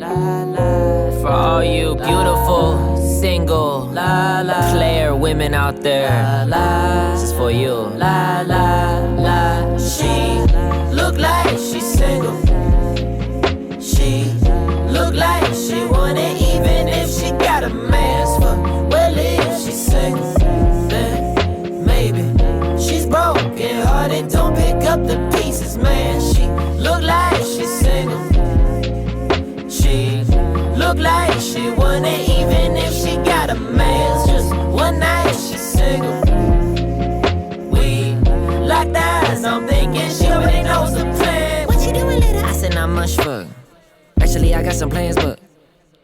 For all you beautiful, single, player women out there, this is for you. She look like she's single. She look like she want it even if she got a man's fuck. Well, if she's single, then maybe she's broken hearted. Don't pick up the pieces, man. She look like she's single. She look like she want it even if she got a man's. Just one night she's single. We locked eyes, I'm thinking she already knows the plan. What you doing later? I said not much fuck. Actually, I got some plans, but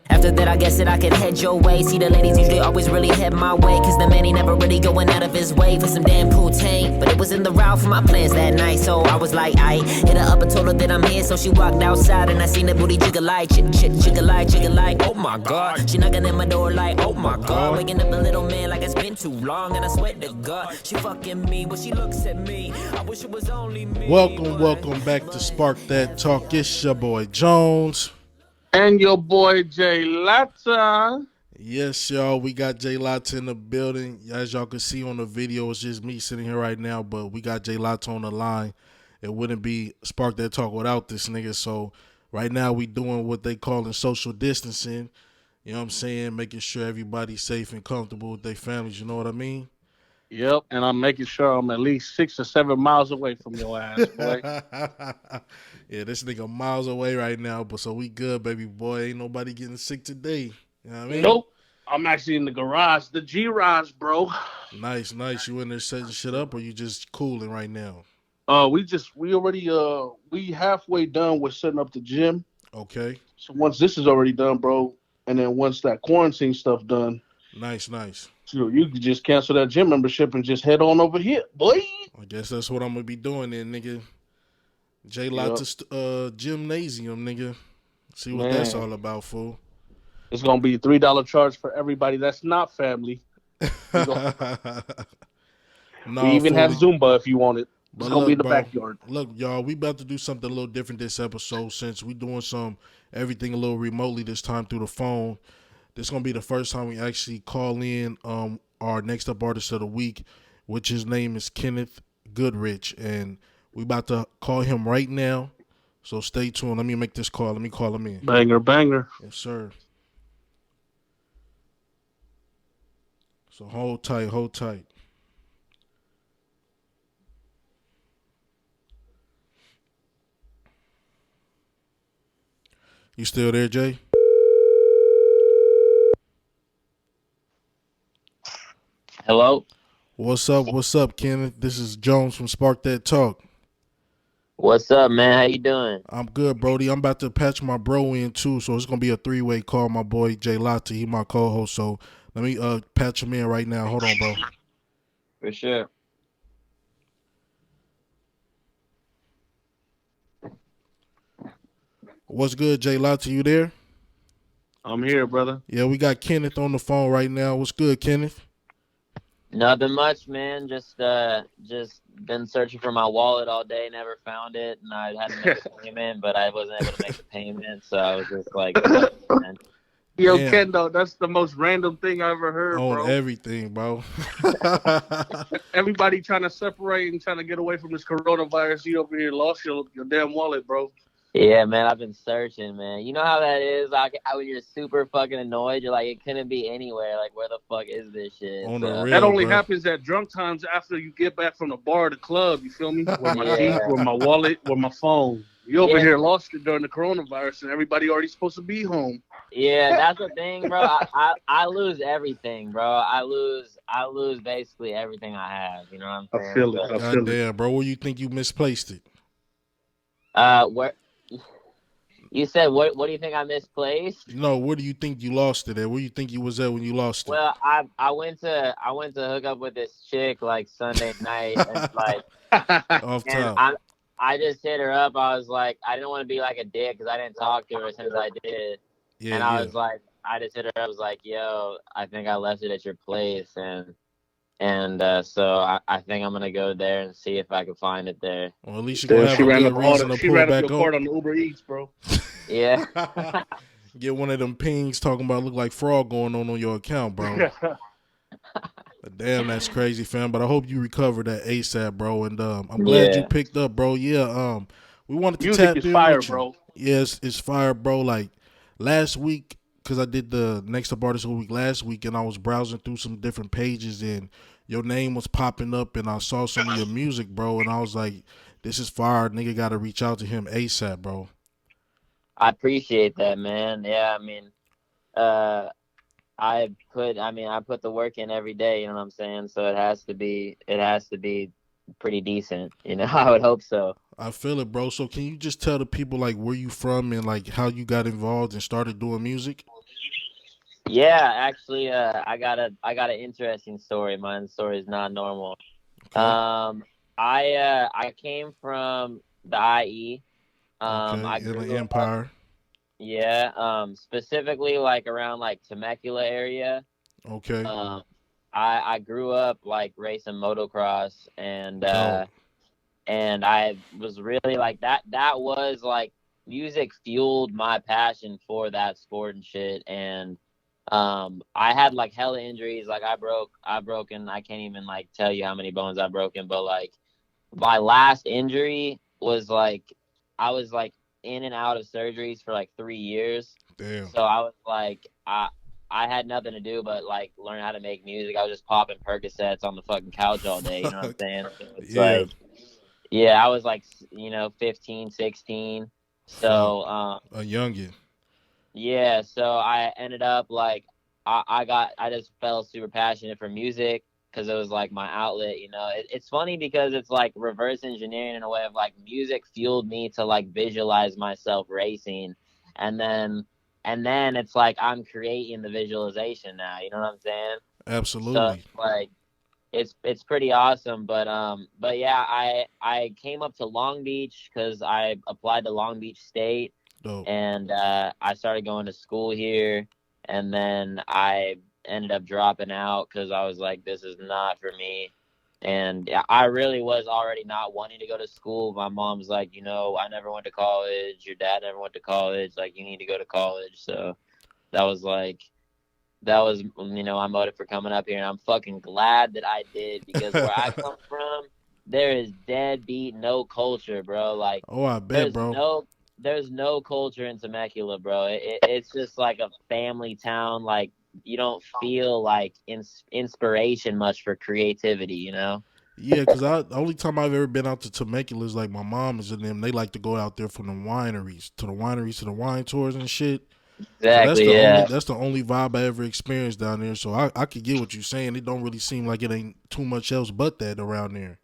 after that, I guess that I could head your way. See, the ladies usually always really head my way, cause the man ain't never really going out of his way for some damn poutine. But it was in the route for my plans that night, so I was like, I hit her up and told her that I'm here. So she walked outside and I seen the booty jiggle like, jiggle like, oh my god. She knocking at my door like, oh my god. Waking up a little man like it's been too long, and I swear to God, she fucking me, but she looks at me. I wish it was only me. Welcome back to Spark That Talk. It's your boy Jones. And your boy Jay Latta. Yes, y'all, we got Jay Latta in the building. As y'all can see on the video, it's just me sitting here right now, but we got Jay Latta on the line. It wouldn't be Spark That Talk without this nigga. So right now we doing what they call in social distancing. You know what I'm saying? Making sure everybody's safe and comfortable with their families. You know what I mean? Yep, and I'm making sure I'm at least 6 or 7 miles away from your ass, boy. Yeah, this nigga miles away right now, but so we good, baby boy. Ain't nobody getting sick today. You know what I mean? Nope. I'm actually in the garage, the G-Rise, bro. Nice. You in there setting shit up, or you just cooling right now? We halfway done with setting up the gym. Okay. So once this is already done, bro, and then once that quarantine stuff done. Nice. So you can just cancel that gym membership and just head on over here, boy. I guess that's what I'm gonna be doing then, nigga. Jay Latta's gymnasium, nigga. See what that's all about, fool. It's gonna be a $3 charge for everybody that's not family. We even have Zumba if you want it. It's gonna be in the backyard. Look, y'all, we about to do something a little different this episode since we doing everything a little remotely this time through the phone. This is gonna be the first time we actually call in our next up artist of the week, which his name is Kenneth Goodrich, and we about to call him right now. So stay tuned. Let me make this call. Let me call him in. Banger. Yes, sir. So hold tight. You still there, Jay? Hello? What's up, Kenneth? This is Jones from Spark That Talk. What's up, man? How you doing? I'm good, Brody. I'm about to patch my bro in, too, so it's going to be a three-way call. My boy, Jay Latta, he my co-host, so let me patch him in right now. Hold on, bro. For sure. What's good, Jay Latta? You there? I'm here, brother. Yeah, we got Kenneth on the phone right now. What's good, Kenneth? Nothing much, man. Just been searching for my wallet all day, never found it, and I had to make a payment, but I wasn't able to make the payment, so I was just like, man. Yo, Kendo, that's the most random thing I ever heard, on bro. Everything, bro. Everybody trying to separate and trying to get away from this coronavirus. You over here lost your damn wallet, bro. Yeah, man, I've been searching, man. You know how that is? When you're super fucking annoyed, you're like, it couldn't be anywhere. Like, where the fuck is this shit? On the real, that only bro. happens at drunk times after you get back from the bar or the club. You feel me? Where my teeth, where my wallet, where my phone. You over here lost it during the coronavirus, and everybody already supposed to be home. Yeah, that's the thing, bro. I lose everything, bro. I lose basically everything I have. You know what I'm saying? I feel it. God damn, bro. Where you think you misplaced it? Where? You said what do you think I misplaced? No, where do you think you lost it at? Where you think you was at when you lost it? Well, I went to hook up with this chick like Sunday night, and like off top. I just hit her up. I was like, I didn't want to be like a dick because I didn't talk to her since I did. Yeah, and I was like, I just hit her up. I was like, yo, I think I left it at your place, and so I think I'm gonna go there and see if I can find it there. Well, at least you're gonna have a good reason to pull it back on the Uber Eats, bro. Yeah. Get one of them pings talking about look like fraud going on your account, bro. Damn, that's crazy, fam. But I hope you recover that ASAP, bro. And I'm glad you picked up, bro. Yeah, we wanted to Music tap is in fire, with you. bro. Yes, it's fire, bro. Like last week, because I did the Next Up Artist of the Week last week, and I was browsing through some different pages, and your name was popping up, and I saw some of your music, bro, and I was like, this is fire. Nigga got to reach out to him ASAP, bro. I appreciate that, man. Yeah, I mean, I put the work in every day, you know what I'm saying? So it has to be pretty decent, you know. I would hope so. I feel it, bro. So can you just tell the people like where you from and like how you got involved and started doing music? Yeah, actually, I got an interesting story. My story is not normal. Okay. I came from the IE. Okay, I in the grew up, Empire. yeah, specifically like around like Temecula area. Okay. I grew up like racing motocross, and Dope. and I was really like that was like music fueled my passion for that sport and shit. And I had like hella injuries. Like I broken, I can't even like tell you how many bones I broken, but like my last injury was like I was like in and out of surgeries for like 3 years. Damn. So I was like I had nothing to do but like learn how to make music. I was just popping Percocets on the fucking couch all day, you know what I'm saying? So it's like, yeah, I was like, 15, 16. So a youngin. yeah, so I ended up like I just felt super passionate for music because it was like my outlet. You know, it's funny because it's like reverse engineering in a way of like music fueled me to like visualize myself racing, and then it's like I'm creating the visualization now. You know what I'm saying? Absolutely. So like it's pretty awesome. But yeah, I came up to Long Beach because I applied to Long Beach State. Dope. And I started going to school here, and then I ended up dropping out because I was like, this is not for me. And I really was already not wanting to go to school. My mom's like, I never went to college. Your dad never went to college. Like, you need to go to college. So that was my motive for coming up here. And I'm fucking glad that I did, because where I come from, there is deadbeat no culture, bro. Like, oh, I bet, bro. There's no culture in Temecula, bro. It's just like a family town. Like, you don't feel like inspiration much for creativity, you know? Yeah, because the only time I've ever been out to Temecula is like my mom is in them. They like to go out there from the wineries to the wine tours and shit. Exactly. So that's the only vibe I ever experienced down there. So I could get what you're saying. It don't really seem like it ain't too much else but that around there.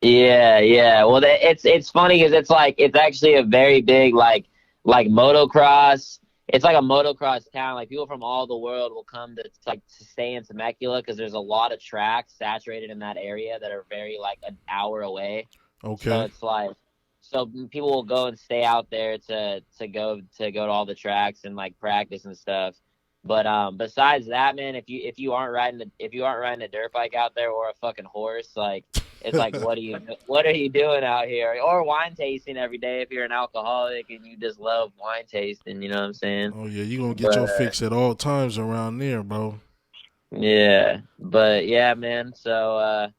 Yeah. Well, it's funny because it's actually a very big like motocross. It's like a motocross town. Like, people from all the world will come to stay in Temecula because there's a lot of tracks saturated in that area that are very like an hour away. Okay. So it's like, so people will go and stay out there to go to all the tracks and like practice and stuff. But besides that, man, if you aren't riding a dirt bike out there, or a fucking horse, like, it's like, what are you doing out here? Or wine tasting every day if you're an alcoholic and you just love wine tasting, you know what I'm saying? Oh yeah, you gonna get your fix at all times around there, bro. Yeah, but yeah, man. So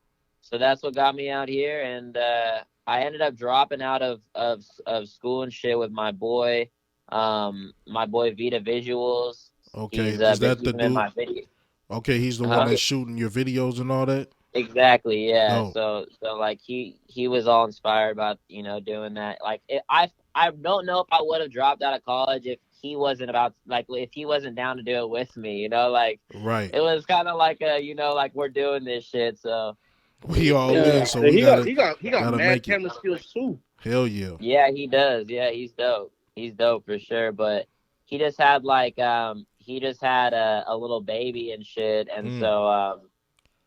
that's what got me out here, and I ended up dropping out of school and shit with my boy Vita Visuals. Okay, He's is that the dude? my video. Okay, he's the one that's shooting your videos and all that. Exactly, yeah. Dope. So like he was all inspired about doing that. Like, I don't know if I would have dropped out of college if he wasn't down to do it with me. Like, right. It was kind of like like, we're doing this shit. So we all in. So he got mad camera skills too. Hell yeah. Yeah, he does. Yeah, he's dope. He's dope for sure. But he just had a little baby and shit, and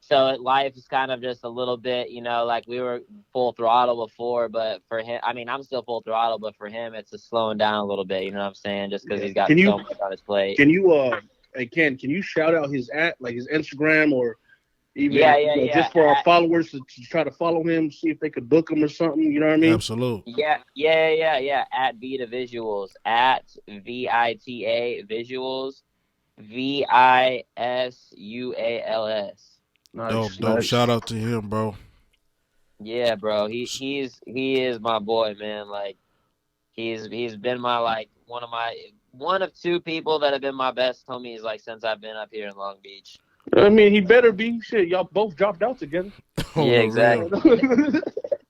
so life is kind of just a little bit, like, we were full throttle before, but for him, I mean, I'm still full throttle, but for him, it's just slowing down a little bit, you know what I'm saying? Just because he's got so much on his plate. Can you, can you shout out his his Instagram or Even Yeah. just for our followers to try to follow him, see if they could book him or something. You know what I mean? Absolutely. Yeah. At Vita Visuals, at VITA Visuals, VISUALS. Nice, Dope. nice. Shout out to him, bro. Yeah, bro. He is my boy, man. Like he's been my like one of two people that have been my best homies like since I've been up here in Long Beach. I mean, he better be. Shit, y'all both dropped out together. On Yeah, the exactly. real.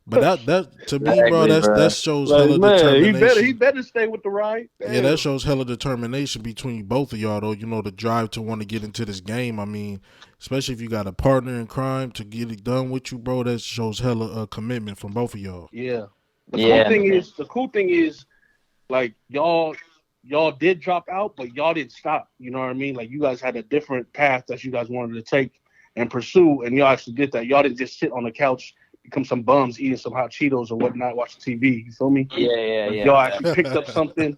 But that to me, bro, Exactly, bro. that shows Like, hella man, determination. he better stay with the ride. Yeah, that shows hella determination between both of y'all, though. You know, the drive to want to get into this game. I mean, especially if you got a partner in crime to get it done with you, bro. That shows hella commitment from both of y'all. Yeah. Yeah. The cool thing is, like y'all did drop out, but y'all didn't stop. You know what I mean? Like you guys had a different path that you guys wanted to take and pursue, and y'all actually did that. Y'all didn't just sit on the couch, become some bums eating some hot Cheetos or whatnot, watching TV. You feel me? Yeah. Y'all actually picked up something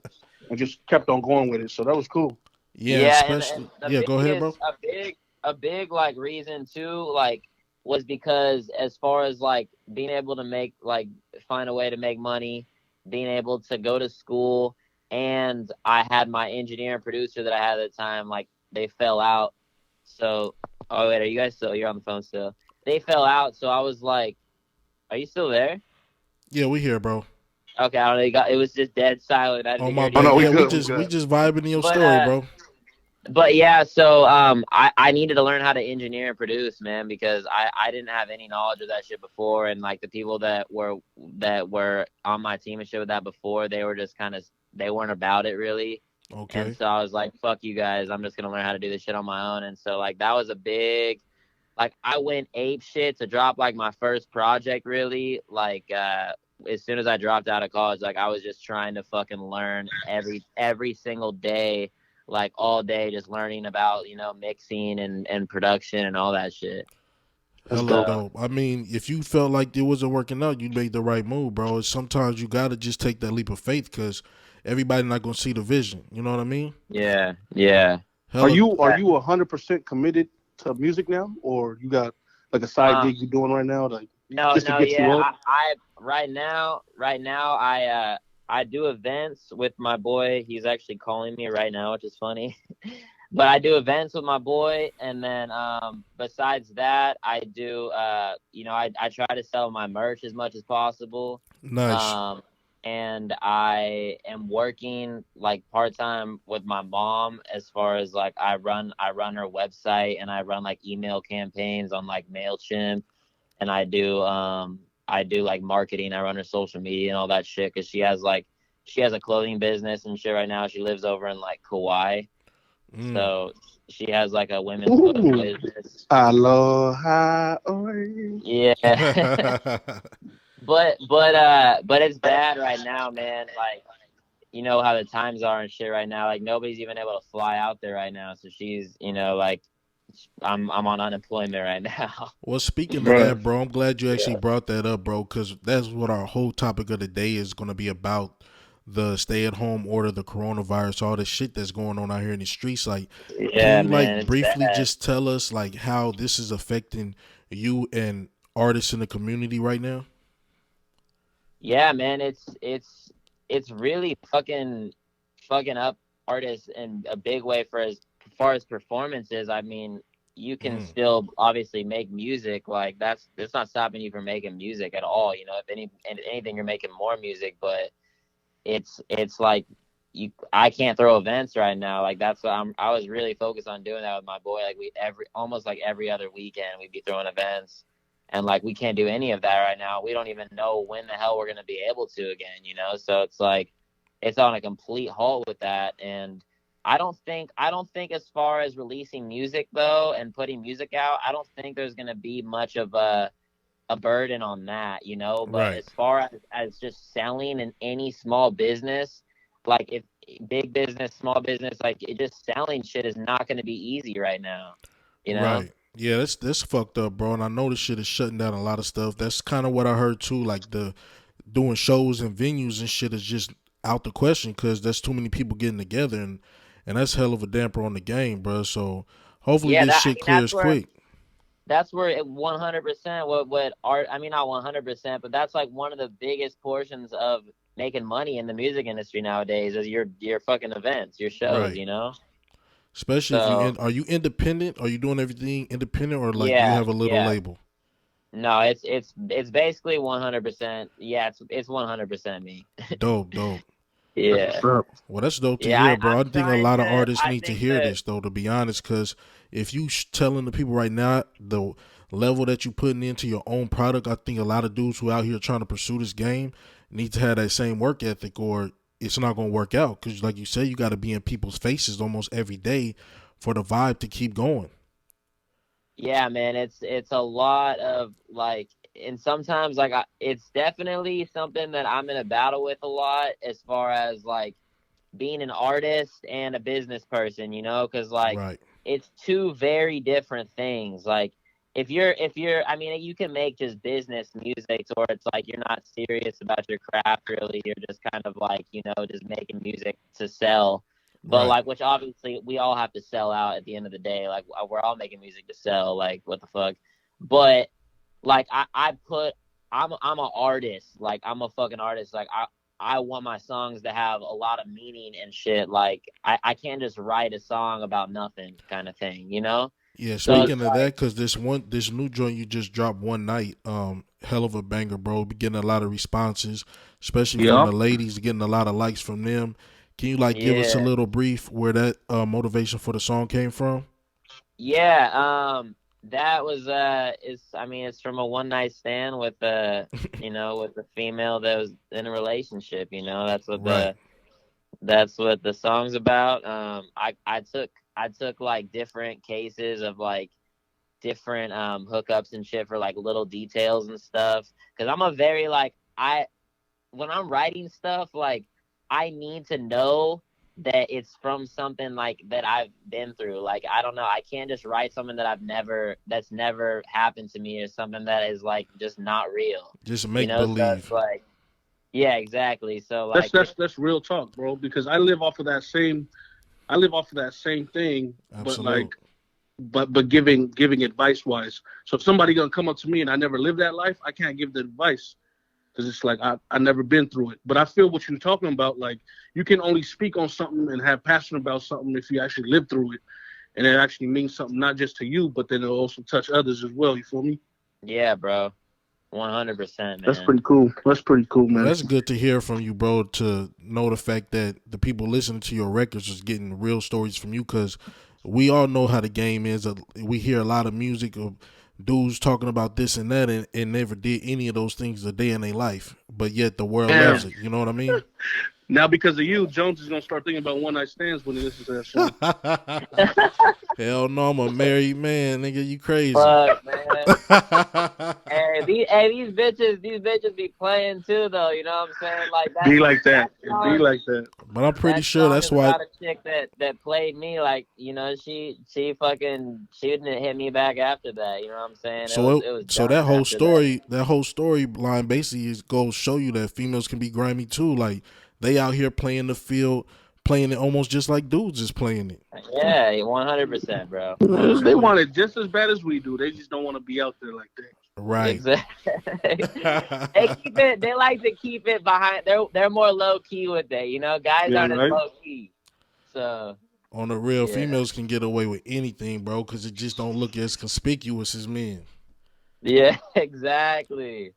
and just kept on going with it. So that was cool. Yeah, especially. And Go ahead, bro. A big like reason too, like was because as far as like being able to find a way to make money, being able to go to school, and I had my engineer and producer that I had at the time, like they fell out. So, oh wait, are you guys still? You're on the phone still. They fell out, so I was like, "Are you still there?" Yeah, we here, bro. Okay, I don't know. It was just dead silent. I didn't hear bad. no, we Yeah, good, we just vibing in your story, bro. But yeah, so I needed to learn how to engineer and produce, man, because I didn't have any knowledge of that shit before, and like the people that were on my team and shit with that before, they were just they weren't about it really. Okay. And so I was like, fuck you guys, I'm just gonna learn how to do this shit on my own. And so like that was a big, like I went ape shit to drop like my first project really, like as soon as I dropped out of college, like I was just trying to fucking learn every single day, like all day, just learning about, mixing and production and all that shit. Hella dope. I mean, if you felt like it wasn't working out, you made the right move, bro. Sometimes you gotta just take that leap of faith because everybody not gonna see the vision. You know what I mean? Yeah. Are you 100% committed to music now, or you got like a side gig you're doing right now, like just to get you up? I right now I do events with my boy. He's actually calling me right now, which is funny. But I do events with my boy, and then besides that, I do I try to sell my merch as much as possible. Nice. And I am working like part-time with my mom as far as like I run her website, and I run like email campaigns on like MailChimp, and I do like marketing. I run her social media and all that shit because she has a clothing business and shit right now. She lives over in like Kauai. So she has like a women's clothing business. Aloha. Yeah. But it's bad right now, man. Like, you know how the times are and shit right now. Like nobody's even able to fly out there right now. So she's, like, I'm on unemployment right now. Well, speaking of that, bro, I'm glad you actually brought that up, bro, because that's what our whole topic of the day is going to be about. The stay-at-home order, the coronavirus, all the shit that's going on out here in the streets. Like, can you like briefly just tell us like how this is affecting you and artists in the community right now? Yeah, man, it's really fucking up artists in a big way for as far as performances. I mean, you can still obviously make music, like that's not stopping you from making music at all. If anything, you're making more music, but it's like I can't throw events right now. Like that's what I was really focused on doing that with my boy. Like almost like every other weekend we'd be throwing events, and like we can't do any of that right now. We don't even know when the hell we're gonna be able to again. So it's like it's on a complete halt with that. And I don't think as far as releasing music though and putting music out, I don't think there's gonna be much of a burden on that, but as far as just selling in any small business, like if big business, small business, like it just selling shit is not going to be easy right now, Right. Yeah, that's fucked up, bro. And I know this shit is shutting down a lot of stuff. That's kind of what I heard too. Like the doing shows and venues and shit is just out the question because there's too many people getting together, and that's hell of a damper on the game, bro. So hopefully this shit clears quick. that's where it 100% what art. I mean, not 100%, but that's like one of the biggest portions of making money in the music industry nowadays is your fucking events, your shows. Right. You know. Especially if So are you independent? Are you doing everything independent, or like do you yeah, have a little yeah. label? No, it's basically 100%. Yeah, it's 100% me. Dope, dope. That's Yeah, what's up. Well, that's dope to yeah. hear, bro. I'm I think a trying lot of to. artists I need to think hear that. this, though, to be honest, because if you telling the people right now the level that you putting into your own product, I think a lot of dudes who out here trying to pursue this game need to have that same work ethic, or it's not going to work out. Because, like you said, you got to be in people's faces almost every day for the vibe to keep going. Yeah, man, it's a lot of like, and sometimes like it's definitely something that I'm in a battle with a lot as far as like being an artist and a business person, you know, because like Right. it's two very different things. Like if you're, I mean, you can make just business music to where it's like you're not serious about your craft really. You're just kind of like, you know, just making music to sell. But Right. like, which obviously we all have to sell out at the end of the day. Like we're all making music to sell. Like what the fuck? But like I'm an artist. Like I'm a fucking artist. Like I want my songs to have a lot of meaning and shit. Like I can't just write a song about nothing kind of thing, you know? Yeah, So it's speaking of like, that, because this new joint you just dropped one night, hell of a banger, bro. Be getting a lot of responses, especially from Yeah. the ladies, getting a lot of likes from them. Can you like give us a yeah. little brief where that motivation for the song came from? Yeah, that was I mean it's from a one night stand with you know, with a female that was in a relationship, you know. Right, That's what the song's about. I took like different cases of like different hookups and shit for like little details and stuff, cuz I'm a very like I when I'm writing stuff, like I need to know that it's from something like that I've been through. Like I don't know, I can't just write something that that's never happened to me, or something that is like just not real. just You make know, so it's believe. like yeah, exactly. So That's like that's that's real talk, bro. Because I live off of that same thing, but Absolute. but giving advice wise. So if somebody gonna come up to me and I never lived that life, I can't give the advice because it's like I never been through it. But I feel what you're talking about. Like you can only speak on something and have passion about something if you actually live through it, and it actually means something not just to you, but then it'll also touch others as well. You feel me? yeah, bro. 100%, That's man. pretty cool. That's pretty cool, Well, man. that's good to hear from you, bro. To know the fact that the people listening to your records is getting real stories from you, because we all know how the game is. We hear a lot of music of dudes talking about this and that, and never did any of those things a day in their life, but yet the world Yeah. loves it. You know what I mean? Now because of you, Jones is gonna start thinking about one night stands when he listens to that song. Hell no, I'm a married man, nigga. You crazy? Fuck, man. These bitches be playing too, though. You know what I'm saying? Like Be like that. that It be song, like that. But I'm pretty that sure song that's is why. about a chick that played me. Like, you know, she didn't hit me back after that. You know what I'm saying? It was So done after that. that whole storyline basically goes show you that females can be grimy too. Like they out here playing the field, playing it almost just like dudes is playing it. Yeah, 100%, bro. They Absolutely. want it just as bad as we do. They just don't want to be out there like that. Right. Exactly. They like to keep it behind. They're more low key with it. You know, guys Yeah, aren't as right. low key. So On the real, yeah, females can get away with anything, bro, because it just don't look as conspicuous as men. yeah, exactly.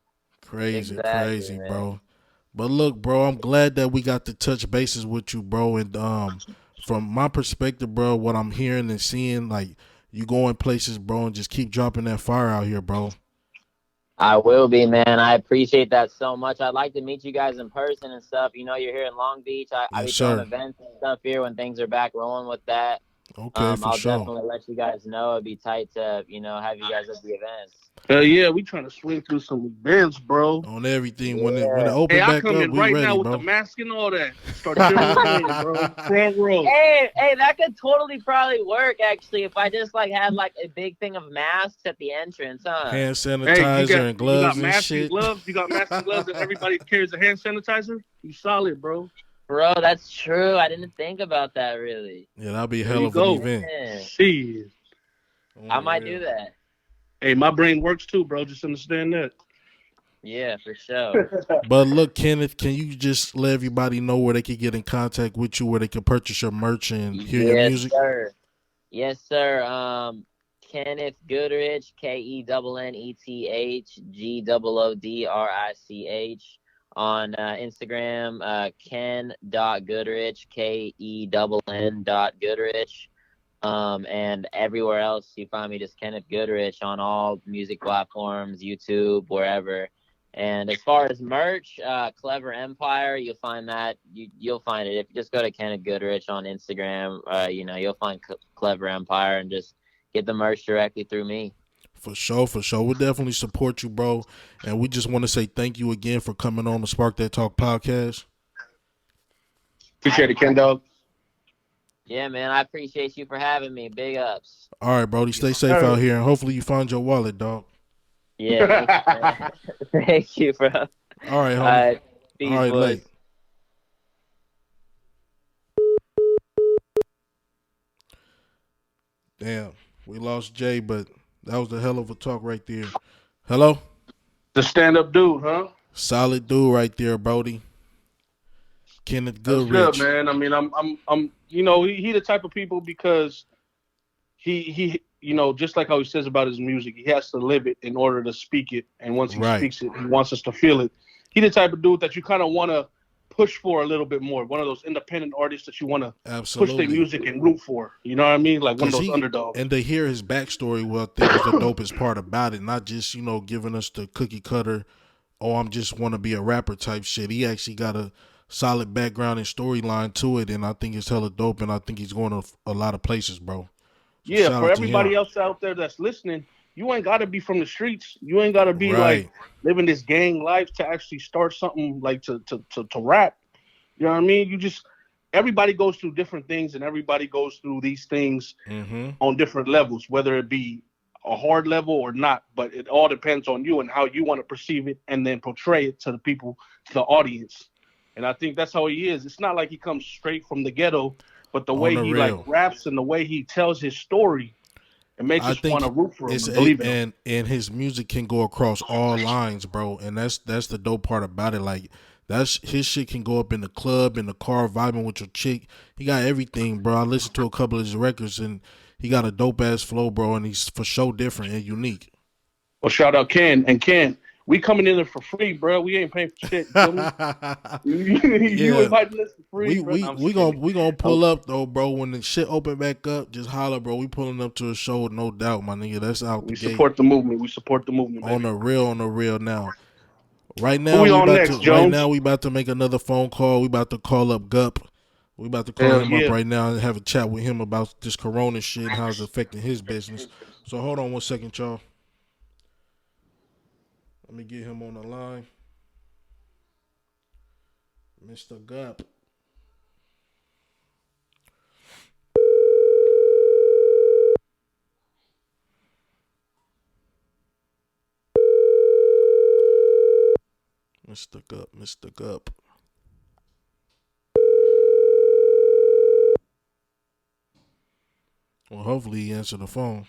Crazy, Exactly, crazy, man. bro. But look, bro, I'm glad that we got to touch bases with you, bro. And from my perspective, bro, what I'm hearing and seeing, like you going places, bro, and just keep dropping that fire out here, bro. I will be, man. I appreciate that so much. I'd like to meet you guys in person and stuff. You know, you're here in Long Beach. I Yes, be throwing sir. events and stuff here when things are back rolling with that. Okay, for I'll sure. definitely let you guys know. It'd be tight to, you know, have you guys at the events. Yeah, we trying to swing through some events, bro. On everything, when it Yeah. Hey, open I back come up, in we right ready, now with the bro. mask and all that. Start chilling in, bro. Front row. Hey, that could totally probably work actually if I just like had like a big thing of masks at the entrance, huh? Hand Hey, sanitizer and you got gloves and masks and shit. gloves. You got masks and gloves, and everybody carries a hand sanitizer. You solid, bro. Bro, that's true. I didn't think about that really. Yeah, that'll be a There hell you of an go. event. Yeah. Shit. On I the might do real. that. Hey, my brain works too, bro. Just understand that. Yeah, for sure. But look, Kenneth, can you just let everybody know where they can get in contact with you, where they can purchase your merch and hear your Yes, music? sir. Yes, sir. Kenneth Goodrich, KENNETHGOODRICH on Instagram. Ken.Goodrich, KENN.Goodrich. And everywhere else you find me, just Kenneth Goodrich on all music platforms, YouTube, wherever. And as far as merch, Clever Empire, you'll find that you'll find it if you just go to Kenneth Goodrich on Instagram. You'll find Clever Empire and just get the merch directly through me. For sure, for sure. We'll definitely support you, bro. And we just want to say thank you again for coming on the Spark That Talk podcast. Appreciate it, Ken Dog. Yeah, man, I appreciate you for having me. Big ups. All right, Brody. Stay safe out here, and hopefully you find your wallet, dog. Yeah, thank you, bro. All right, homie. Peace, All right, boys. late. Damn, we lost Jay, but that was a hell of a talk right there. Hello? The stand-up dude, huh? Solid dude right there, Brody. Kenneth Goodrich. That's good, man. I mean, I'm he the type of people because he just like how he says about his music, he has to live it in order to speak it. And once he speaks it, he wants us to feel it. He the type of dude that you kind of want to push for a little bit more. One of those independent artists that you want to push their music and root for. You know what I mean? Like one of those underdogs. And to hear his backstory, I think is the dopest part about it. Not just, giving us the cookie cutter, I'm just want to be a rapper type shit. He actually got a solid background and storyline to it, and I think it's hella dope, and I think he's going to a lot of places, bro. So yeah, for everybody else out there that's listening, you ain't got to be from the streets. You ain't got to be like living this gang life to actually start something like to rap. You know what I mean? Everybody goes through different things, and everybody goes through these things on different levels, whether it be a hard level or not. But it all depends on you and how you want to perceive it and then portray it to the people, to the audience. And I think that's how he is. It's not like he comes straight from the ghetto, but the way he raps and the way he tells his story, it makes us want to root for him and believe in him. And his music can go across all lines, bro. And that's the dope part about it. Like his shit can go up in the club, in the car, vibing with your chick. He got everything, bro. I listened to a couple of his records and he got a dope ass flow, bro. And he's for sure different and unique. Well, shout out Ken. And Ken, we coming in there for free, bro. We ain't paying for shit. You invited us for free. We gonna pull up though, bro. When the shit open back up, just holler, bro. We pulling up to a show, no doubt, my nigga. That's out the gate. We support the movement. We support the movement. On the real now. Right now, Who we on next, Jones? Right now, we about to make another phone call. We about to call up Gup. We about to call him up right now and have a chat with him about this corona shit and how it's affecting his business. So hold on 1 second, y'all. Let me get him on the line. Mr. Gup. Mr. Gup. Well, hopefully he answered the phone.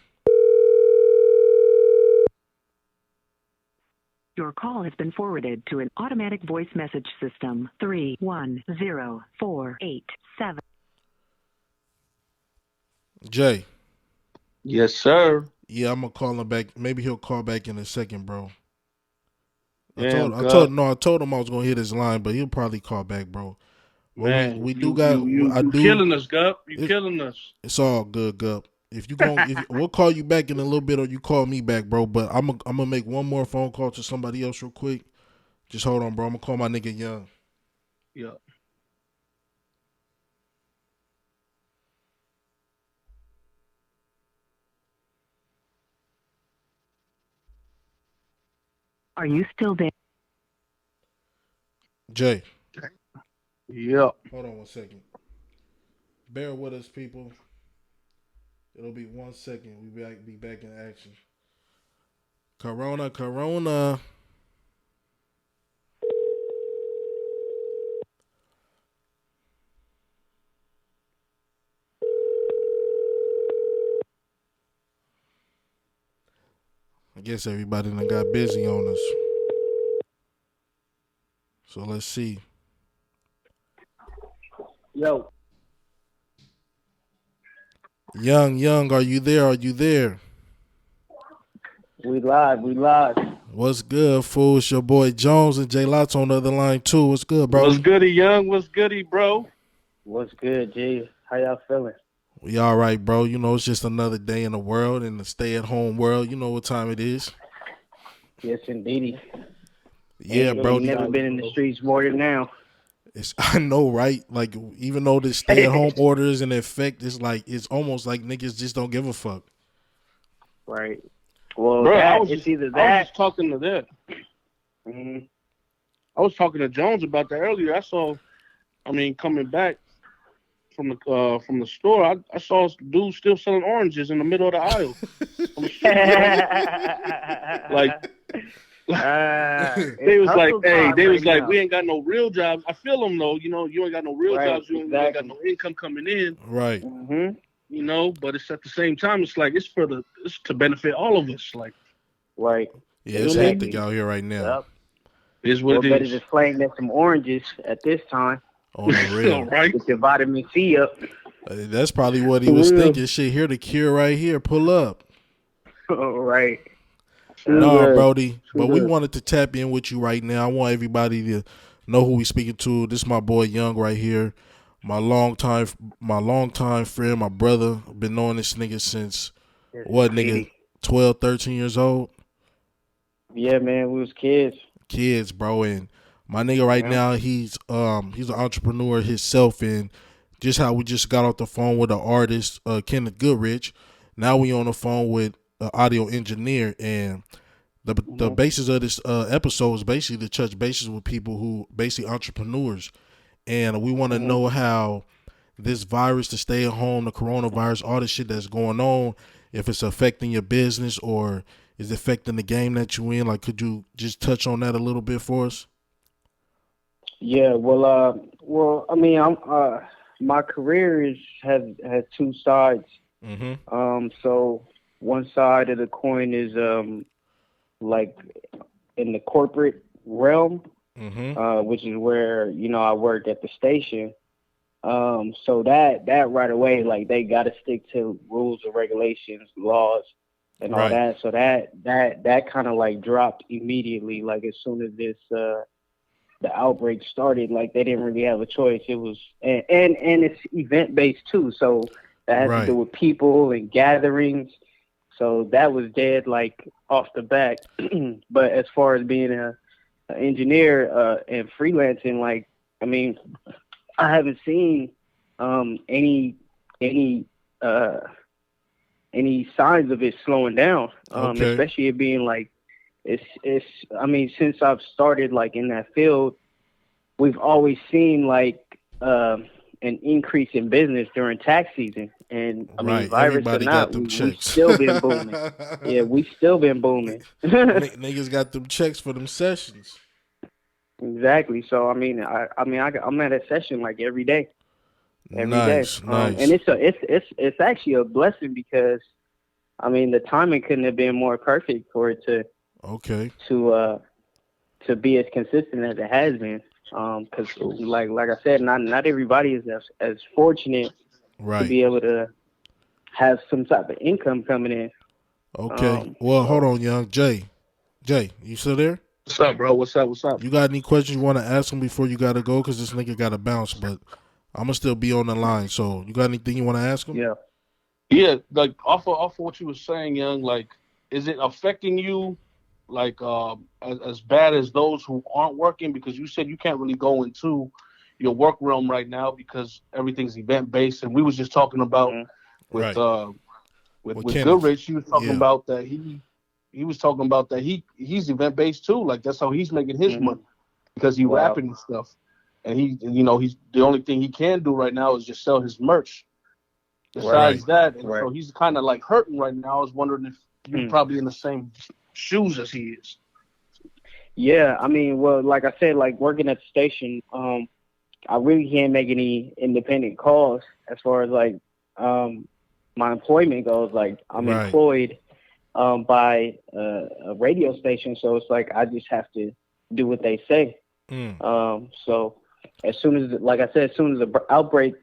Your call has been forwarded to an automatic voice message system. 310487. Jay. Yes, sir. Yeah, I'm gonna call him back. Maybe he'll call back in a second, bro. I told him I was gonna hit his line, but he'll probably call back, bro. Man, you killing us, Gup. You killing us. It's all good, Gup. We'll call you back in a little bit, or you call me back, bro. But I'm gonna make one more phone call to somebody else real quick. Just hold on, bro. I'm gonna call my nigga Young. Yeah. Are you still there? Jay. Yeah. Hold on 1 second. Bear with us, people. It'll be 1 second. We be back in action. Corona. guess everybody done got busy on us. So let's see. Yo. Young, are you there? Are you there? We live. What's good, fool? It's your boy Jones and J Lots on the other line too. What's good, bro? What's goody, Young? What's goody, bro? What's good, G? How y'all feeling? We all right, bro. You know, it's just another day in the world, in the stay-at-home world. You know what time it is. Yes, indeedy. Yeah, bro. Ain't never been in the streets more than now. I know, right? Like, even though the stay-at-home order is in effect, it's almost like niggas just don't give a fuck. Right. Well, bro, I was just talking to that. Mm-hmm. I was talking to Jones about that earlier. Coming back from the store, I saw dudes still selling oranges in the middle of the aisle. They was like, we ain't got no real jobs. I feel them though. You know, you ain't got no real jobs. You ain't got no income coming in. Right. Mm-hmm. You know, but it's at the same time, it's like it's to benefit all of us. Like, right. Yeah, it's hectic out here right now. Yep. Is what it is. Better just slang than some oranges at this time. On the real. Right. Get your vitamin C up. That's probably what he was thinking. Shit, here the cure right here. Pull up. Right. No, Brody. But we wanted to tap in with you right now. I want everybody to know who we speaking to. This is my boy Young right here. My longtime friend, my brother. Been knowing this nigga since 12, 13 years old? Yeah, man, we was kids. Kids, bro, and my nigga right now, he's an entrepreneur himself, and just how we just got off the phone with an artist, Kenneth Goodrich. Now we on the phone with an audio engineer, and the basis of this episode is basically to touch bases with people who basically entrepreneurs. And we want to know how this virus, the stay at home, the coronavirus, all the shit that's going on, if it's affecting your business or is it affecting the game that you in. Like, could you just touch on that a little bit for us? Yeah, my career has two sides. Mm-hmm. So one side of the coin is like in the corporate realm. Which is where, I work at the station. So that right away, like they got to stick to rules and regulations, laws, and all that. So that kind of like dropped immediately. Like as soon as the outbreak started, like they didn't really have a choice. It was and it's event based too. So that has to do with people and gatherings. So that was dead like off the bat. But as far as being an engineer and freelancing, like, I mean, I haven't seen any signs of it slowing down. Especially it being like it's. I mean, since I've started like in that field, we've always seen like an increase in business during tax season. And I mean, virus everybody or not, got them we checks. still been booming. Yeah, we still been booming. Niggas got them checks for them sessions. Exactly. So I'm at a session like every day. Nice. And it's actually a blessing because I mean the timing couldn't have been more perfect for it to be as consistent as it has been. Because like I said, not everybody is as fortunate to be able to have some type of income coming in. Okay. Hold on, Young. Jay, you still there? What's up, bro? What's up? You got any questions you want to ask him before you got to go? Because this nigga got to bounce, but I'm going to still be on the line. So you got anything you want to ask him? Yeah, like off of what you were saying, Young, like, is it affecting you like as bad as those who aren't working? Because you said you can't really go into your work realm right now because everything's event based, and we was just talking about with Goodrich, he was talking about that he was talking about that he's event based too. Like that's how he's making his money because he's rapping and stuff. And he's the only thing he can do right now is just sell his merch. Besides that, and so he's kind of like hurting right now. I was wondering if you're probably in the same shoes as he is. Yeah, I mean, well, like I said, like working at the station, I really can't make any independent calls as far as like my employment goes. Like I'm employed by a radio station, so it's like I just have to do what they say. So as soon as, like I said, as soon as the outbreak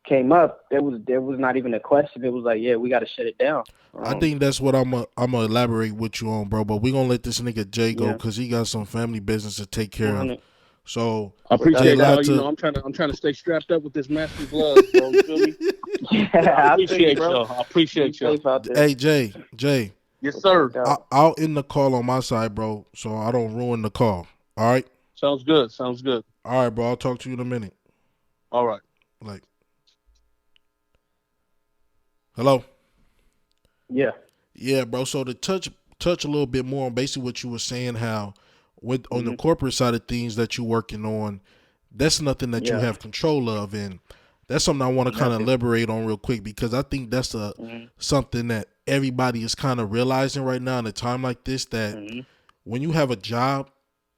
came up, there was not even a question. It was like, yeah, we got to shut it down. I think that's what I'm gonna elaborate with you on, bro. But we gonna let this nigga Jay go because he got some family business to take care of. So I appreciate that. You know, I'm trying to stay strapped up with this master glove, bro. You feel me? I appreciate y'all. I appreciate y'all. Hey, Jay. Yes, sir. I'll end the call on my side, bro, so I don't ruin the call. All right? Sounds good. All right, bro. I'll talk to you in a minute. All right. Like, hello? Yeah, bro. So to touch a little bit more on basically what you were saying, how on the corporate side of things that you're working on, that's nothing that you have control of, and that's something I want to kind of elaborate on real quick, because I think that's something that everybody is kind of realizing right now in a time like this, that when you have a job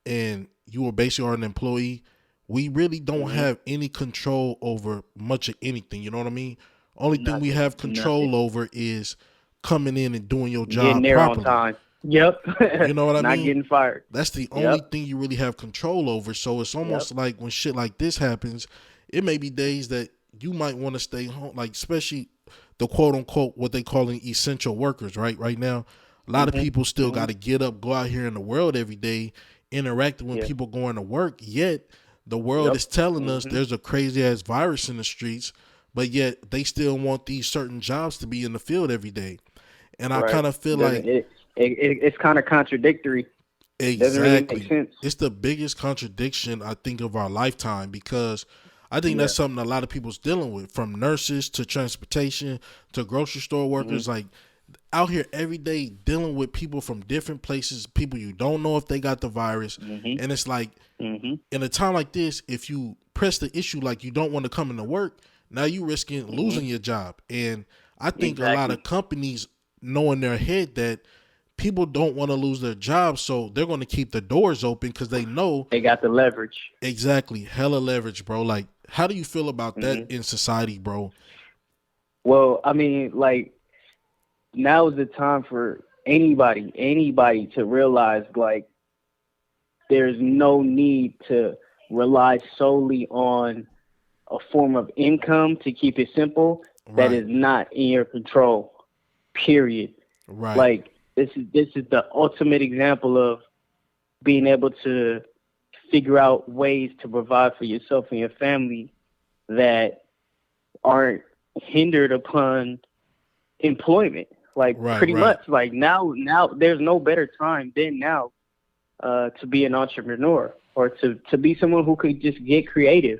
and you are basically an employee, we really don't have any control over much of anything. You know what I mean? Only thing we have control over is coming in and doing your job getting there properly. on time. Yep. You know what I mean? Not getting fired. That's the only thing you really have control over. So it's almost like when shit like this happens, it may be days that you might want to stay home, like especially the quote unquote what they calling essential workers, right? Right now, a lot of people still got to get up, go out here in the world every day, interacting with people going to work. Yet the world is telling us there's a crazy ass virus in the streets, but yet they still want these certain jobs to be in the field every day. And I kind of feel like it's kind of contradictory. Exactly. Doesn't really make sense. It's the biggest contradiction, I think, of our lifetime, because I think that's something a lot of people's dealing with, from nurses to transportation to grocery store workers, like out here every day dealing with people from different places, people you don't know if they got the virus. And it's like, in a time like this, if you press the issue like you don't want to come into work, now you risking losing your job. And I think a lot of companies know in their head that people don't want to lose their jobs, so they're going to keep the doors open because they know they got the leverage. Exactly. Hella leverage, bro. Like, how do you feel about that in society, bro? Well, I mean, like, now is the time for anybody to realize, like, there's no need to rely solely on a form of income to keep it simple that is not in your control, period. Right. Like, this is the ultimate example of being able to figure out ways to provide for yourself and your family that aren't hindered upon employment. Like, pretty much, like, now there's no better time than now to be an entrepreneur, or to be someone who could just get creative.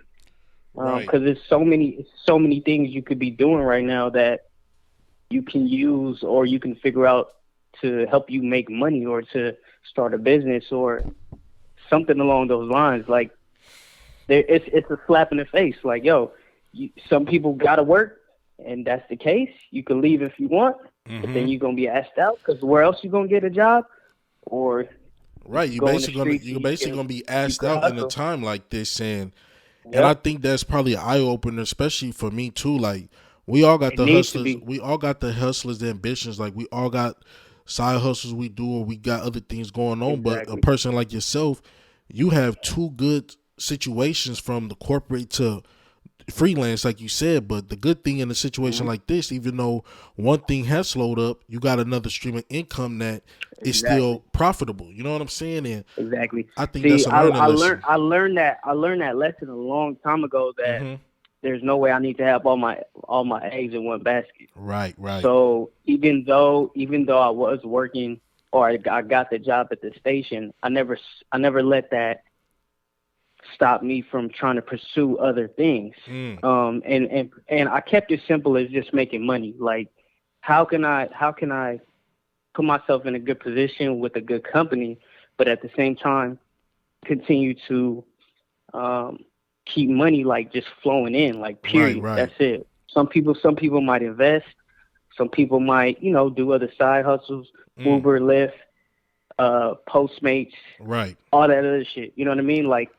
Because there's so many things you could be doing right now that you can use, or you can figure out to help you make money, or to start a business or something along those lines. Like, it's a slap in the face. Like, yo, some people gotta work, and that's the case. You can leave if you want, but then you're gonna be asked out, because where else you gonna get a job? Or you're basically gonna be asked out in a time like this, and I think that's probably an eye opener, especially for me too. Like, we all got the hustlers, the ambitions. Like, we all got side hustles we do, or we got other things going on. But a person like yourself, you have two good situations, from the corporate to freelance, like you said. But the good thing in a situation like this, even though one thing has slowed up, you got another stream of income that is still profitable. You know what I'm saying? And I think that's a learning lesson. I learned that lesson a long time ago, that there's no way I need to have all my eggs in one basket. Right. So even though I was working, or I got the job at the station, I never let that stop me from trying to pursue other things. And I kept it simple as just making money. Like, how can I put myself in a good position with a good company, but at the same time continue to keep money, like, just flowing in, like, period. That's it. Some people might invest. Some people might, do other side hustles, Uber, Lyft, Postmates, all that other shit. You know what I mean? Like,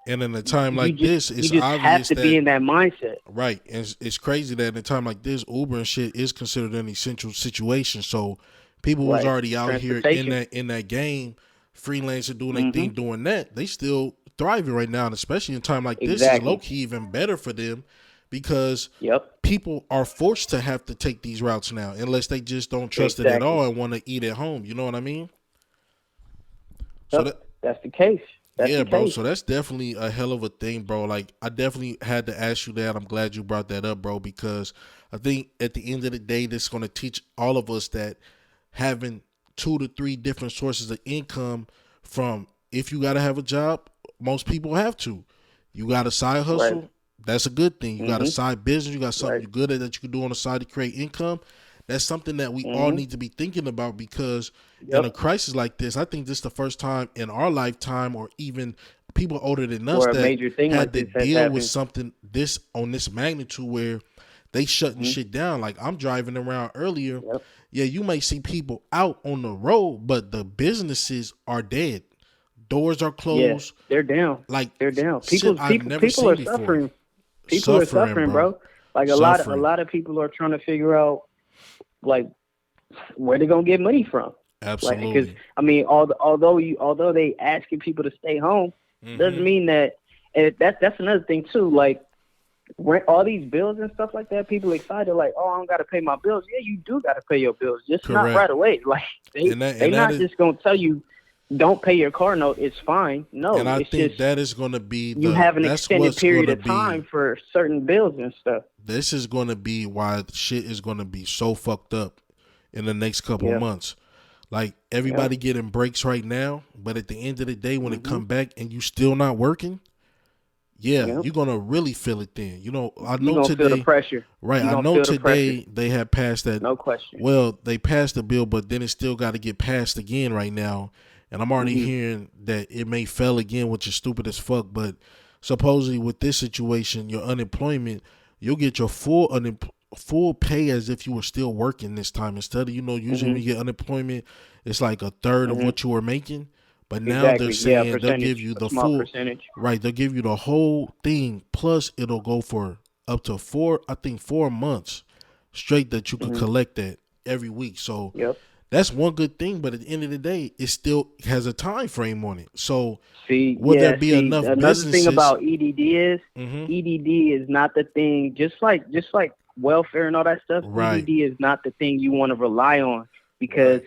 and in a time like this, it's you just obvious have to be in that mindset. Right. And it's crazy that in a time like this, Uber and shit is considered an essential situation. So People who's Right. already out here Transportation. in that game, freelancing, doing their thing, doing that, they still thriving right now. And especially in a time like this, is Exactly. low key even better for them because Yep. people are forced to have to take these routes now, unless they just don't trust it at Exactly. all and want to eat at home. You know what I mean? Yep. So That's the case. That's yeah, the bro. case. So that's definitely a hell of a thing, bro. Like, I definitely had to ask you that. I'm glad you brought that up, bro, because I think at the end of the day, this is going to teach all of us that having 2 to 3 different sources of income from, if you got to have a job, most people have to. You got a side hustle, Right. that's a good thing. You got a Mhm. side business, you got something Right. you're good at that you can do on the side to create income. That's something that we all Mhm. need to be thinking about because in a Yep. crisis like this, I think this is the first time in our lifetime or even people older than us Or a that major thing had like to this has deal with happened. something this on this magnitude where they shutting Mhm. shit down. Like, I'm driving around earlier. Yep. Yeah, you may see people out on the road, but the businesses are dead. Doors are Yeah. closed. They're down. Like, They're down. shit I've never People seen are before. suffering. People are suffering, bro. Like a Suffering. lot of people are trying to figure out like where they're gonna get money from. Absolutely. Like, because I mean, although they asking people to stay home, doesn't mean that. And that's another thing too. Like, rent, all these bills and stuff like that. People excited, like, oh, I don't got to pay my bills. Yeah, you do got to pay your bills, just not Correct. right away. Like, they're not just gonna tell you, don't pay your car note. It's fine. No, And I it's think just that is going to be you have an that's extended what's period gonna of time for certain bills and stuff. This is going to be why shit is going to be so fucked up in the next couple of Yeah. months. Like, everybody getting breaks right now, but at the end of the day, when it come back and you still not working, you're gonna really feel it then. You know, I know gonna today, feel the pressure. right? You I gonna know feel the today pressure. they have passed that. No question. Well, they passed the bill, but then it still got to get passed again right now. And I'm already hearing that it may fail again, which is stupid as fuck. But supposedly with this situation, your unemployment, you'll get your full pay as if you were still working this time. Instead of, usually when you get unemployment, it's like a third of what you were making. But now they're saying they'll give you the full percentage. Right, they'll give you the whole thing, plus it'll go for up to 4 months straight that you could collect that every week. So that's one good thing, but at the end of the day, it still has a time frame on it. So will there be enough another businesses? thing about EDD is EDD is not the thing. Just like welfare and all that stuff. Right. EDD is not the thing you want to rely on because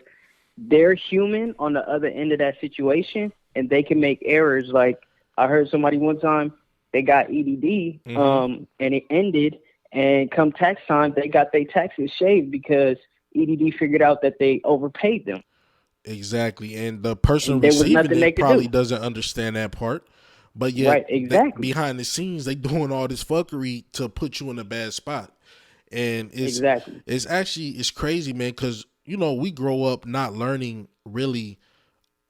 they're human on the other end of that situation, and they can make errors. Like, I heard somebody one time, they got EDD, and it ended, and come tax time, they got their taxes shaved because EDD figured out that they overpaid them. Exactly, and the person And there was receiving nothing they it could probably do. doesn't understand that part. But yet, Right, exactly. behind the scenes, they doing all this fuckery to put you in a bad spot. And it's it's crazy, man, because we grow up not learning really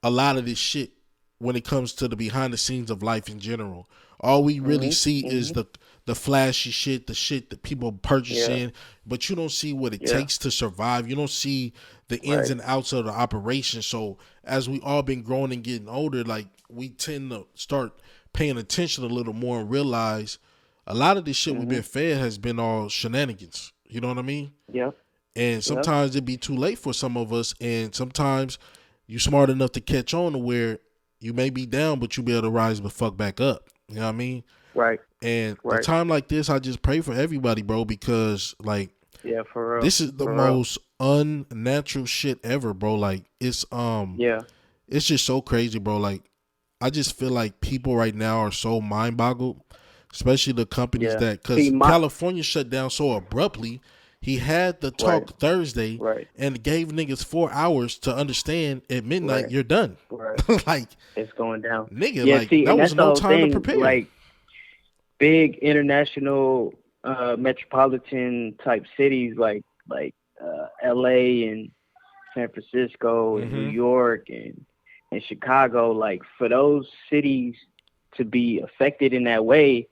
a lot of this shit when it comes to the behind the scenes of life in general. All we really see is the flashy shit, the shit that people purchasing, but you don't see what it takes to survive. You don't see the ins and outs of the operation. So as we all been growing and getting older, like, we tend to start paying attention a little more and realize a lot of this shit we've been fed has been all shenanigans. You know what I mean? Yeah. And sometimes it'd be too late for some of us, and sometimes you smart enough to catch on to where you may be down, but you'll be able to rise the fuck back up. You know what I mean? Right. And the time like this, I just pray for everybody, bro, because, like, for real. this is the most unnatural shit ever, bro. Like, it's it's just so crazy, bro. Like, I just feel like people right now are so mind boggled, especially the companies that, because California shut down so abruptly. He had the talk Thursday and gave niggas 4 hours to understand at midnight you're done. Like, it's going down. Nigga, that was no time to prepare. Like, big international metropolitan type cities like LA and San Francisco and New York and Chicago, like, for those cities to be affected in that way,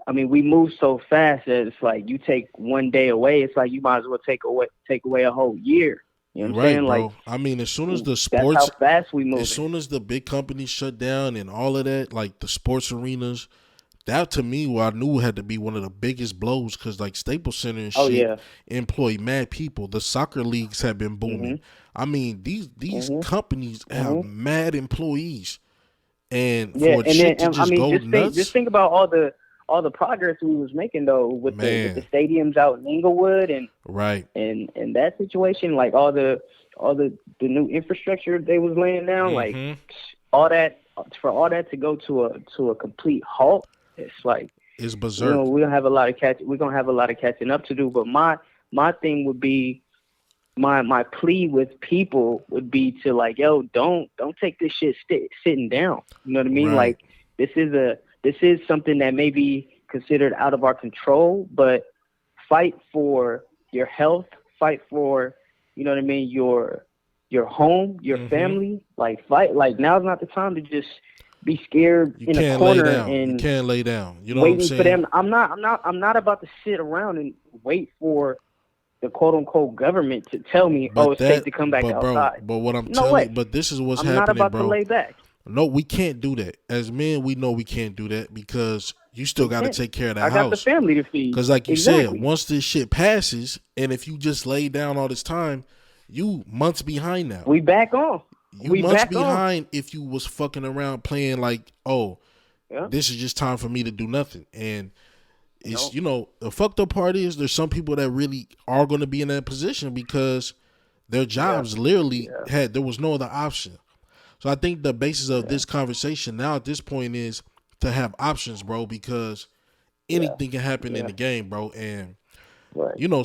I mean, we move so fast that it's like you take one day away, it's like you might as well take away a whole year. You know what I'm saying? Bro. Like, I mean, as soon as the sports, that's how fast we move. As soon as the big companies shut down and all of that, like the sports arenas, that to me, what I knew had to be one of the biggest blows, because like Staples Center and shit employ mad people. The soccer leagues have been booming. I mean, these companies have mad employees, and for shit to just go nuts. Just think about all the progress we was making though with the stadiums out in Inglewood and that situation, like all the new infrastructure they was laying down, like all that to go to a complete halt. It's like it's berserk. We're gonna have a lot of catching up to do. But my thing would be, my plea with people would be to like, yo, don't take this shit sitting down. You know what I mean? Right. Like this is something that may be considered out of our control, but fight for your health, fight for, you know what I mean, your home, your family. Like fight. Like now's not the time to just be scared in a corner and you can't lay down. You know waiting what I'm saying? for them. I'm not about to sit around and wait for the quote unquote government to tell me, it's safe to come back outside. But what I'm telling you, but this is what's happening, bro. I'm not about to lay back. No, we can't do that. As men, we know we can't do that because you still got to take care of that house. I got the family to feed. Because like you said, once this shit passes, and if you just lay down all this time, you months behind now. We back on. You months behind if you was fucking around playing like, this is just time for me to do nothing. And it's, the fucked up part is there's some people that really are going to be in that position because their jobs literally there was no other option. So I think the basis of this conversation now at this point is to have options, bro, because anything can happen in the game, bro. And,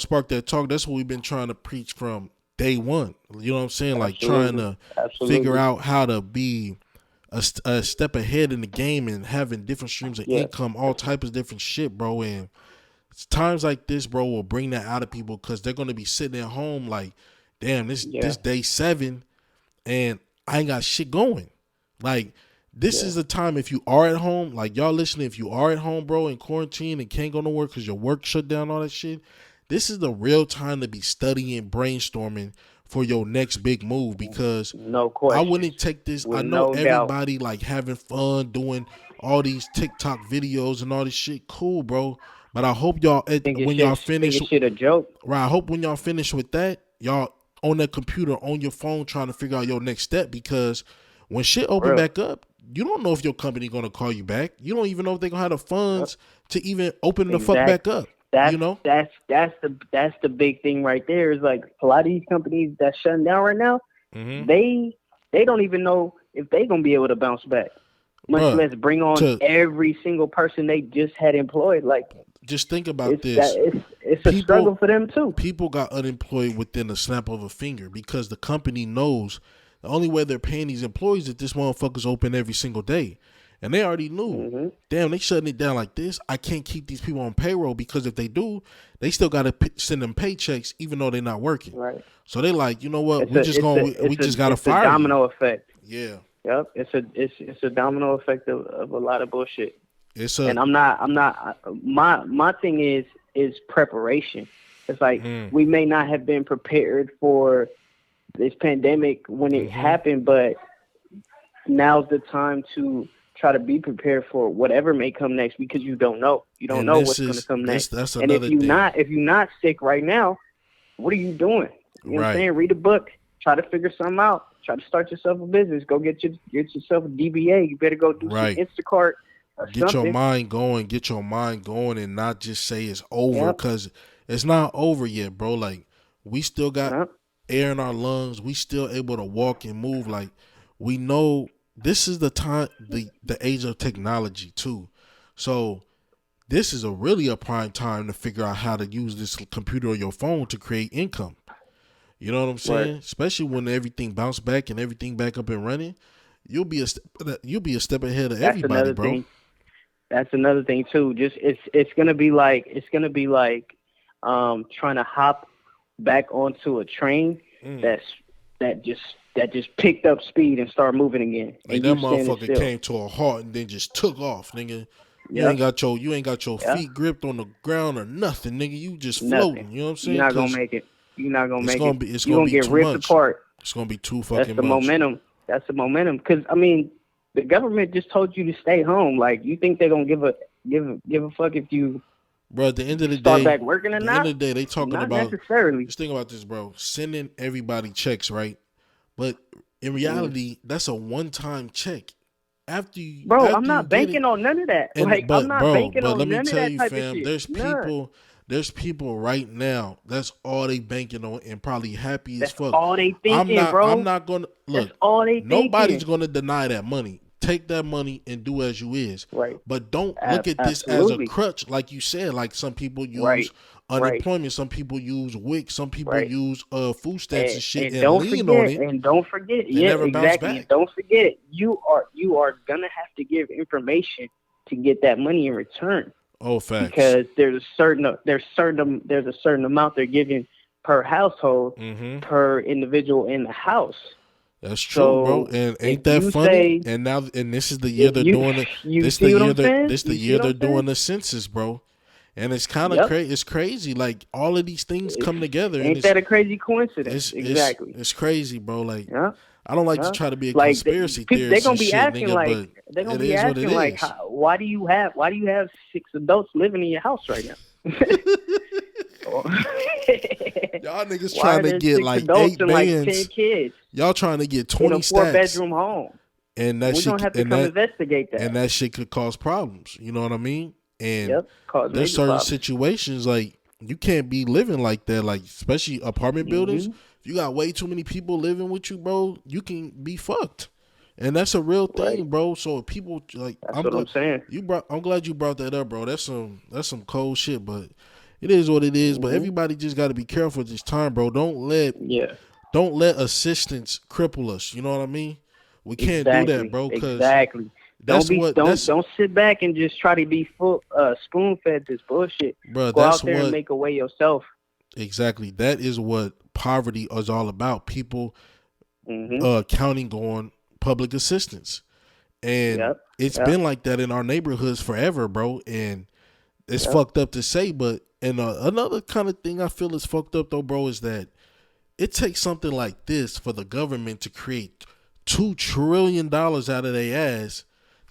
Spark That Talk, that's what we've been trying to preach from day one. You know what I'm saying? Like trying to figure out how to be a step ahead in the game and having different streams of income, all types of different shit, bro. And it's times like this, bro, will bring that out of people because they're going to be sitting at home like, damn, this day 7 and I ain't got shit going. Like, this is the time if you are at home, like y'all listening, if you are at home, bro, in quarantine and can't go to work because your work shut down, all that shit, this is the real time to be studying, brainstorming for your next big move because I wouldn't take this. I know everybody like having fun doing all these TikTok videos and all this shit. Cool, bro. But I hope y'all, when y'all finish, shit a joke. Right. I hope when y'all finish with that, y'all on that computer, on your phone, trying to figure out your next step because when shit open back up, you don't know if your company going to call you back. You don't even know if they're going to have the funds to even open the fuck back up. That's the big thing right there is like a lot of these companies that's shutting down right now, they don't even know if they going to be able to bounce back, much less bring on every single person they just had employed. Like, just think about this. It's a struggle for them too. People got unemployed within a snap of a finger because the company knows the only way they're paying these employees is this motherfucker's open every single day. And they already knew, damn, they shutting it down like this. I can't keep these people on payroll because if they do, they still got to send them paychecks even though they're not working. Right. So they like, you know what? We just got to fire. It's a domino effect. Yeah. Yep. It's a domino effect of a lot of bullshit. And my thing is preparation. It's like we may not have been prepared for this pandemic when it happened, but now's the time to try to be prepared for whatever may come next because you don't know. You don't know what's going to come next. That's and if you're not sick right now, what are you doing? You know what I'm saying? Read a book. Try to figure something out. Try to start yourself a business. Go get yourself a DBA. You better go do some Instacart. Get your mind going and not just say it's over because it's not over yet, bro. Like, we still got air in our lungs. We still able to walk and move. Like, we know this is the time, the age of technology too. So this is really a prime time to figure out how to use this computer or your phone to create income. You know what I'm saying? Right. Especially when everything bounce back and everything back up and running, you'll be a step ahead of everybody, bro. That's another thing too. Just it's gonna be like trying to hop back onto a train that just picked up speed and started moving again. Like that motherfucker came to a halt and then just took off, nigga. You ain't got your feet gripped on the ground or nothing, nigga. You just floating. You know what I'm saying? You're not gonna make it. You're not gonna make it. It's gonna get ripped apart. It's gonna be too fucking much. That's the momentum. Because I mean, the government just told you to stay home. Like, you think they're gonna give a give a fuck if you bro. At the end of the start day, back working or not. End of the day, they talking not about necessarily. Just think about this, bro. Sending everybody checks, right? But in reality, that's a one-time check. After I'm not banking on none of that. I'm not banking on none of that type of shit. There's people right now. That's all they banking on, and probably happy as fuck. All they thinking, bro. I'm not gonna look. That's all they nobody's thinking. gonna deny that money. Take that money and do as you is. Right. But don't look at this as a crutch, like you said. Like some people use unemployment, some people use WIC, some people use food stamps and shit, and lean on it. And don't forget, exactly. Don't forget, you are gonna have to give information to get that money in return. Oh, facts. Because there's a certain amount they're giving per household, per individual in the house. That's true, bro. And ain't that funny? And this is the year they're doing it. This the year they're doing the census, bro. And it's kind of crazy. It's crazy. Like all of these things come together. Ain't that a crazy coincidence? Exactly. It's crazy, bro. Like I don't like to try to be a conspiracy theorist. They're gonna be asking like, why do you have 6 adults living in your house right now? Y'all niggas trying to get like 8 bands. Like 10 kids. Y'all trying to get 20 stacks. In a 4-bedroom home. And that shit, gonna have to investigate that. And that shit could cause problems. You know what I mean? And there's certain problems. situations like you can't be living like that. Like especially apartment buildings. If you got way too many people living with you, bro, you can be fucked. And that's a real thing, bro. So if people like, I'm saying. I'm glad you brought that up, bro. That's some cold shit, but it is what it is. But everybody just got to be careful at this time, bro. Don't let assistance cripple us. You know what I mean? We can't do that, bro. Exactly. Don't sit back and just try to be spoon fed this bullshit. Bro, go out there and make a way yourself. Exactly. That is what poverty is all about. People counting on public assistance. And it's been like that in our neighborhoods forever, bro. And it's fucked up to say, but another kind of thing I feel is fucked up though, bro, is that it takes something like this for the government to create $2 trillion out of their ass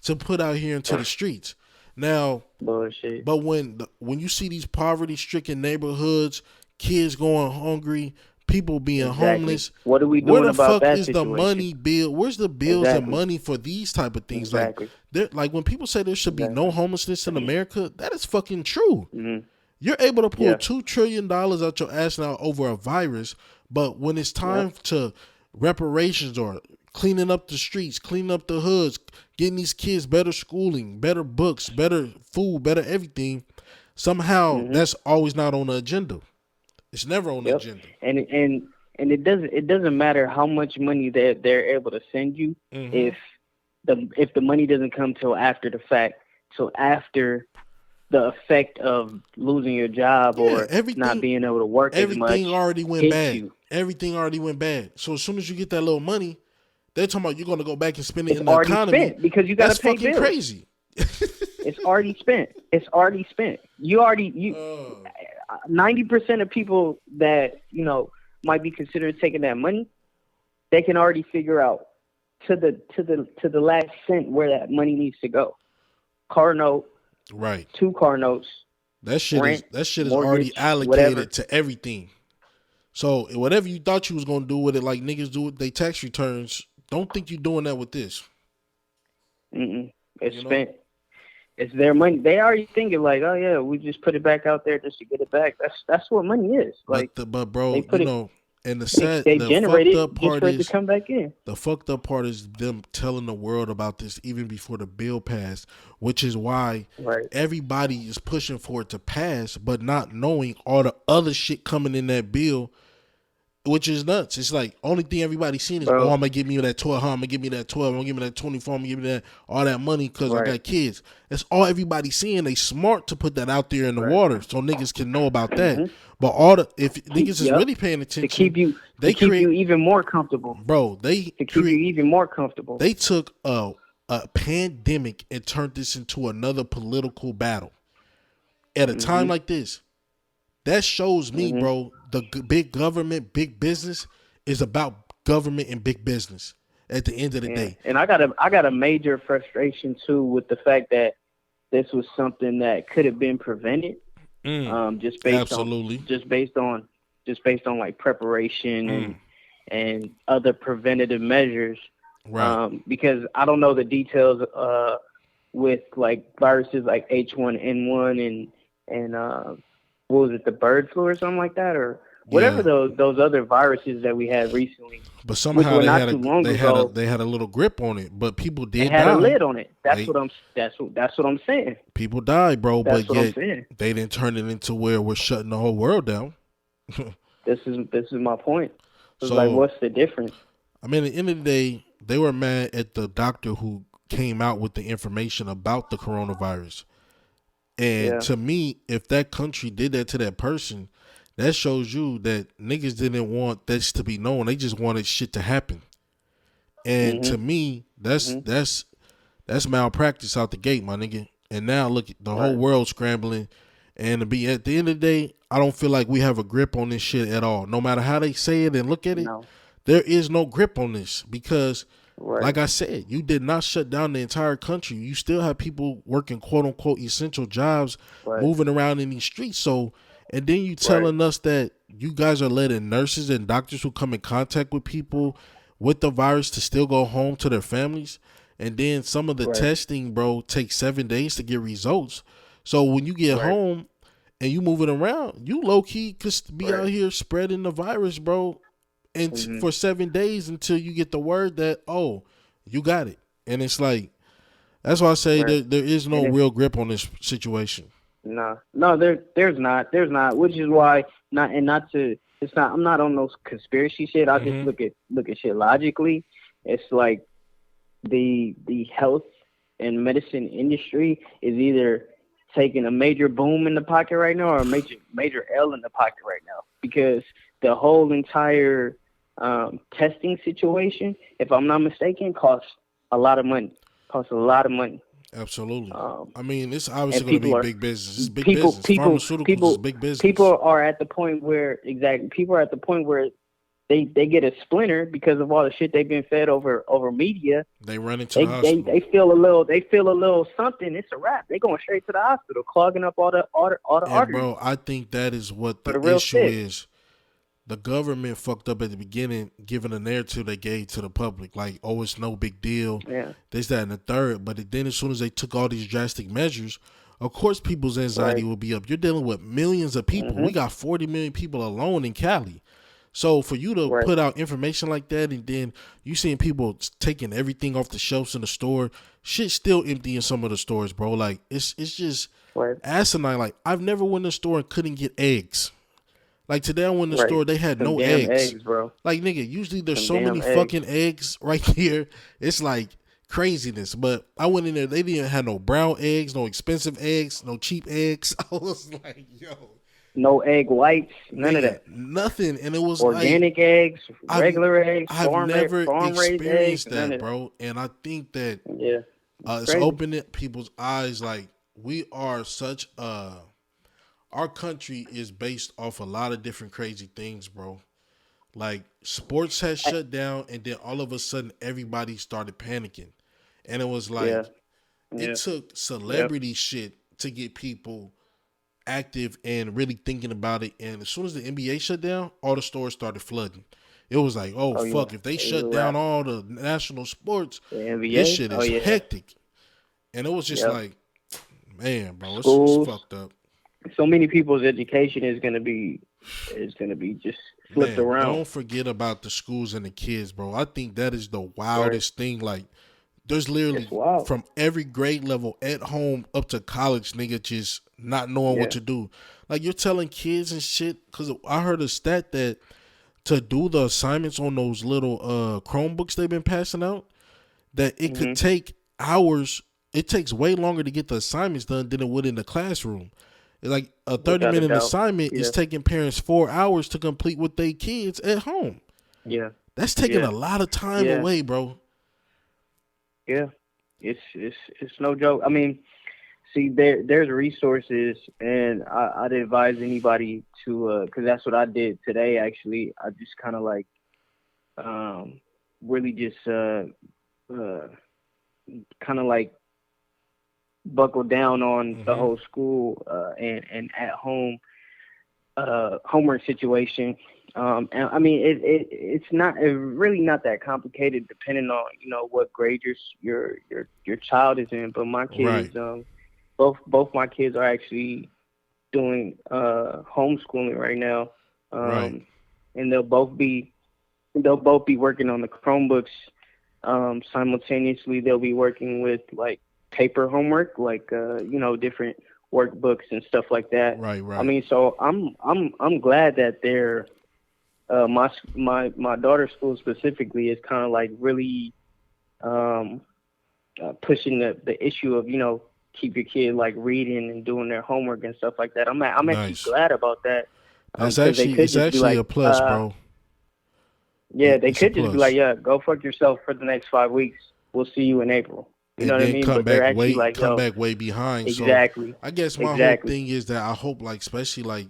to put out here into the streets. Now, bullshit. But when you see these poverty-stricken neighborhoods, kids going hungry, people being homeless, what are we doing about that situation? Where the fuck is the money bill? Where's the bills and money for these type of things? Like when people say there should be no homelessness in America, that is fucking true. You're able to pull $2 trillion out your ass now over a virus, but when it's time to reparations or cleaning up the streets, cleaning up the hoods, getting these kids better schooling, better books, better food, better everything, somehow that's always not on the agenda. It's never on the agenda. And it doesn't matter how much money they're able to send you if the money doesn't come till after the fact, till after the effect of losing your job or not being able to work as much. Everything already went bad. Everything already went bad. So as soon as you get that little money, they're talking about you're going to go back and spend it in the economy. Spent because you got to pay bills. Crazy. It's already spent. 90% of people that might be considered taking that money, they can already figure out to the last cent where that money needs to go. Car note, right? 2 car notes. That shit rent, is mortgage, already allocated to everything. So whatever you thought you was gonna do with it, like niggas do with their tax returns, don't think you're doing that with this. It's spent. It's their money. They already thinking like, oh yeah, we just put it back out there just to get it back. That's what money is. Like, but bro, and the fucked up part is to come back in. The fucked up part is them telling the world about this even before the bill passed, which is why everybody is pushing for it to pass, but not knowing all the other shit coming in that bill, which is nuts. It's like only thing everybody's seeing is, I'm gonna give me that 12, I'm gonna give me that 12, I'm gonna give me that 24, I'm gonna give me that all that money because I got kids. That's all everybody's seeing. They smart to put that out there in the water so niggas can know about that. But if niggas is really paying attention, to keep you even more comfortable, bro. You even more comfortable. They took a pandemic and turned this into another political battle at a time like this. That shows me, bro, the big government, big business is about government and big business at the end of the day. And I got a major frustration too with the fact that this was something that could have been prevented. Just based on like preparation and other preventative measures. Right. Because I don't know the details with like viruses like H1N1 and what was it, the bird flu or something like that, or whatever those other viruses that we had recently. But somehow they had a little grip on it, but people did die. They had a lid on it. That's what I'm saying. People died, bro, that's but yet they didn't turn it into where we're shutting the whole world down. This is my point. So like, what's the difference? I mean, at the end of the day, they were mad at the doctor who came out with the information about the coronavirus. And to me, if that country did that to that person, that shows you that niggas didn't want this to be known. They just wanted shit to happen. And to me, that's malpractice out the gate, my nigga. And now look, the whole world scrambling. And to be at the end of the day, I don't feel like we have a grip on this shit at all. No matter how they say it and look at it, there is no grip on this because, like I said, you did not shut down the entire country. You still have people working quote unquote essential jobs, moving around in these streets. So, and then you telling us that you guys are letting nurses and doctors who come in contact with people with the virus to still go home to their families. And then some of the testing, bro, takes 7 days to get results. So when you get home and you moving around, you low key could be out here spreading the virus, bro. And for 7 days until you get the word that, oh, you got it. And it's like, that's why I say that there is no real grip on this situation. No, there's not, which is why I'm not on those conspiracy shit. I just look at shit logically. It's like the health and medicine industry is either taking a major boom in the pocket right now or a major L in the pocket right now, because the whole entire testing situation, if I'm not mistaken, costs a lot of money. Absolutely. I mean, it's obviously going to be big business. It's big business. Pharmaceuticals is big business. People are at the point where they get a splinter because of all the shit they've been fed over media. They run into the hospital. They feel a little something. It's a wrap. They going straight to the hospital, clogging up all the arteries. Bro, I think that is what the issue is. The government fucked up at the beginning, giving a narrative they gave to the public, like, oh, it's no big deal. Yeah. This, that, and the third. But then as soon as they took all these drastic measures, of course people's anxiety will be up. You're dealing with millions of people. We got 40 million people alone in Cali. So for you to put out information like that, and then you seeing people taking everything off the shelves in the store, shit's still empty in some of the stores, bro. Like, it's just asinine. Like, I've never went to the store and couldn't get eggs. Like, today I went to the store, they had no eggs. Bro. Like, nigga, usually there's so many fucking eggs right here. It's like craziness. But I went in there, they didn't have no brown eggs, no expensive eggs, no cheap eggs. I was like, yo. No egg whites, none of that. Nothing. And it was organic eggs, regular eggs, I've never experienced eggs, that, bro. And I think that it's crazy. opening people's eyes. Like, we are such our country is based off a lot of different crazy things, bro. Like, sports has shut down, and then all of a sudden everybody started panicking. And it was like, it took celebrity shit to get people active and really thinking about it. And as soon as the NBA shut down, all the stores started flooding. It was like, fuck, if they shut down all the national sports, this shit is hectic. And it was just like, man, bro, it's fucked up. So many people's education is gonna be just flipped around. Don't forget about the schools and the kids, bro. I think that is the wildest thing. Like, there's literally from every grade level at home up to college, nigga, just not knowing what to do. Like, you're telling kids and shit, because I heard a stat that to do the assignments on those little Chromebooks they've been passing out, that it could take hours. It takes way longer to get the assignments done than it would in the classroom. Like, a 30-minute assignment is taking parents 4 hours to complete with their kids at home. Yeah. That's taking a lot of time away, bro. Yeah. It's no joke. I mean, see, there's resources, and I'd advise anybody to, because that's what I did today, actually. I just kind of like really just kind of like buckle down on the whole school and at home homework situation. And I mean, it's really not that complicated, depending on what grade your child is in. But my kids, both my kids are actually doing homeschooling right now, and they'll both be working on the Chromebooks. Simultaneously, they'll be working with like paper homework, like different workbooks and stuff like that. Right. I mean, so I'm glad that they're my daughter's school specifically is kind of like really pushing the issue of keep your kid like reading and doing their homework and stuff like that. I'm actually glad about that. It's actually a plus, bro. Yeah, they could just be like, yeah, go fuck yourself for the next 5 weeks. We'll see you in April. You know what I mean? Come back way behind. Exactly. So I guess my whole thing is that I hope, like, especially like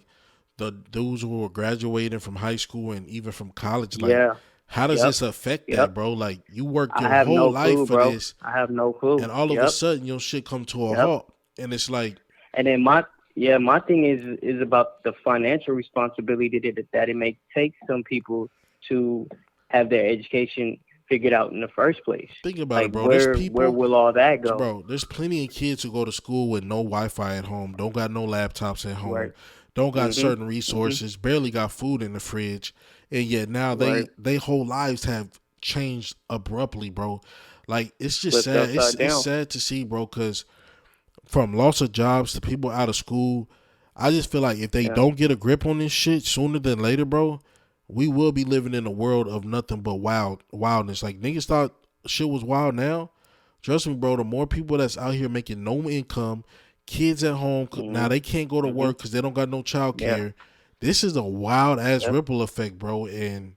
the dudes who are graduating from high school and even from college, like, how does this affect that, bro? Like, you worked your whole life for this. I have no clue. And all of a sudden, your shit come to a halt, and it's like. And then my thing is about the financial responsibility that it may take some people to have their education figured out in the first place. Think about it, bro. Where will all that go? Bro, there's plenty of kids who go to school with no Wi-Fi at home, don't got no laptops at home, don't got certain resources, barely got food in the fridge, and yet now they whole lives have changed abruptly, bro. Like, it's just sad. It's sad to see, bro, because from loss of jobs to people out of school, I just feel like if they don't get a grip on this shit sooner than later, bro, we will be living in a world of nothing but wildness. Like, niggas thought shit was wild now. Trust me, bro, the more people that's out here making no income, kids at home, now they can't go to work because they don't got no child care. This is a wild-ass ripple effect, bro. And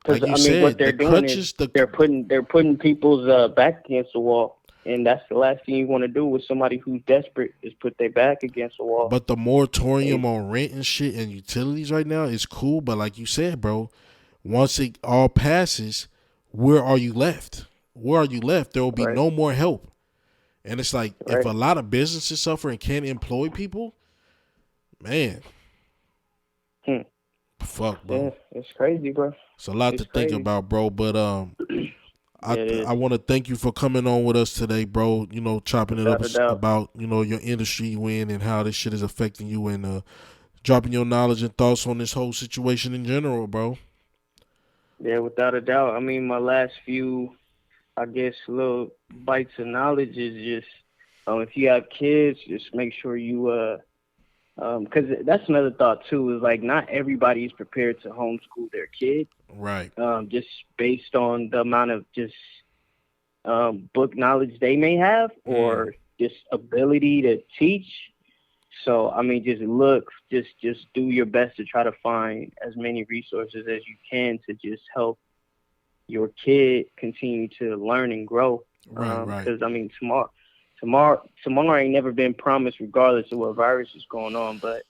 like you said, what they're doing is they're putting people's back against the wall. And that's the last thing you want to do with somebody who's desperate is put their back against the wall. But the moratorium on rent and shit and utilities right now is cool. But like you said, bro, once it all passes, where are you left? Where are you left? There will be no more help. And it's like, if a lot of businesses suffer and can't employ people, man, fuck, bro. Yeah, it's crazy, bro. It's a lot to think about, bro. But I want to thank you for coming on with us today, bro. Chopping it up about, your industry you in and how this shit is affecting you and dropping your knowledge and thoughts on this whole situation in general, bro. Yeah, without a doubt. I mean, my last few, I guess, little bites of knowledge is just, if you have kids, just make sure you, because that's another thought too, is like not everybody is prepared to homeschool their kid. Right. Just based on the amount of just book knowledge they may have or just ability to teach. So, I mean, just do your best to try to find as many resources as you can to just help your kid continue to learn and grow. Right. Because, I mean, tomorrow ain't never been promised regardless of what virus is going on. But,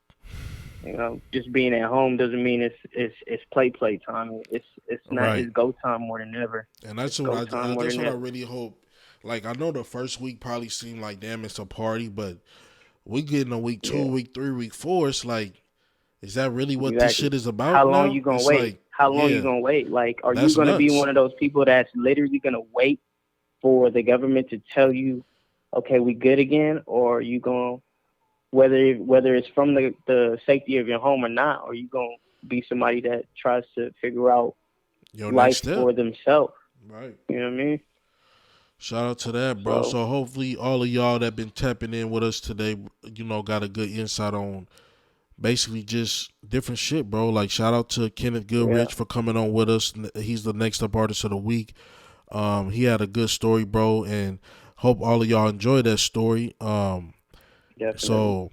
just being at home doesn't mean it's play time. It's not it's go time more than ever. And that's what I really hope. Like, I know the first week probably seemed like, damn, it's a party, but we getting a week 2, week 3, week 4. It's like, is that really what this shit is about? How long you gonna wait? Like, how long you gonna wait? Like, are you gonna be one of those people that's literally gonna wait for the government to tell you, okay, we good again, or are you gonna, whether it's from the safety of your home or not, or you gonna be somebody that tries to figure out life for themselves? Right. You know what I mean? Shout out to that, bro. So hopefully all of y'all that been tapping in with us today, got a good insight on basically just different shit, bro. Like, shout out to Kenneth Goodrich for coming on with us. He's the next up artist of the week. He had a good story, bro, and hope all of y'all enjoy that story. So,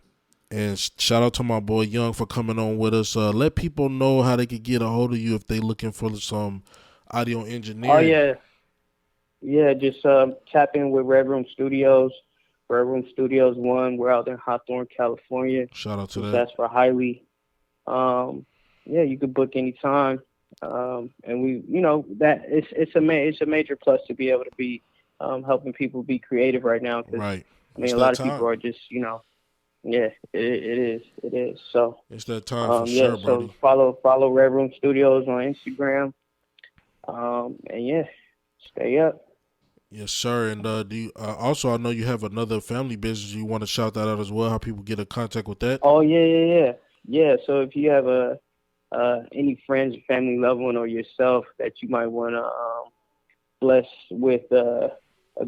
and shout out to my boy Young for coming on with us. Let people know how they could get a hold of you if they looking for some audio engineering. Oh, yeah. Yeah, just tap in with Red Room Studios. Red Room Studios 1. We're out in Hawthorne, California. Shout out to that. That's for Highly. You could book anytime. And we, that it's a major plus to be able to be helping people be creative right now. Right. I mean, a lot of people are just, yeah, it is. So it's that time for sure, so buddy. follow Red Room Studios on Instagram. And yeah, stay up. Yes, sir. And do you, also, I know you have another family business. You want to shout that out as well? How people get in contact with that? Oh yeah. So if you have any friends, family, loved one, or yourself that you might want to bless with a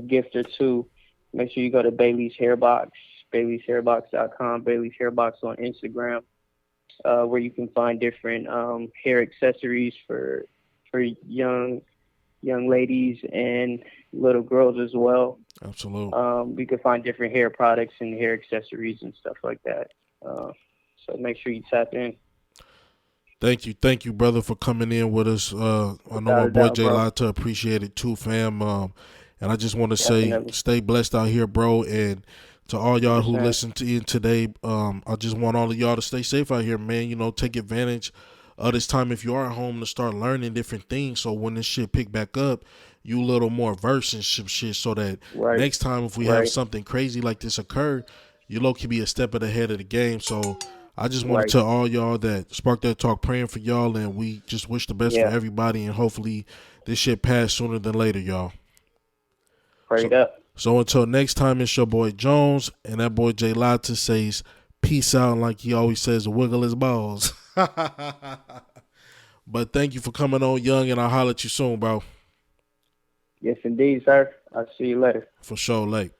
gift or two, make sure you go to Bailey's Hairbox, Bailey'sHairbox.com, Bailey's Hairbox on Instagram, where you can find different hair accessories for young ladies and little girls as well. Absolutely. We can find different hair products and hair accessories and stuff like that. So make sure you tap in. Thank you, brother, for coming in with us. I know my boy Jay Lotta appreciate it too, fam. And I just want to say, stay blessed out here, bro. And to all y'all who listen to in today, I just want all of y'all to stay safe out here, man. You know, take advantage of this time if you are at home to start learning different things. So when this shit pick back up, you a little more versed in some shit, so that next time if we have something crazy like this occur, you low key be a step ahead of the game. So I just want to tell all y'all that Spark That Talk praying for y'all, and we just wish the best for everybody, and hopefully this shit pass sooner than later, y'all. Prayed up. So until next time, it's your boy Jones, and that boy Jay Lotta says peace out, like he always says, wiggle his balls. But thank you for coming on, Young, and I'll holler at you soon, bro. Yes, indeed, sir. I'll see you later. For sure, late.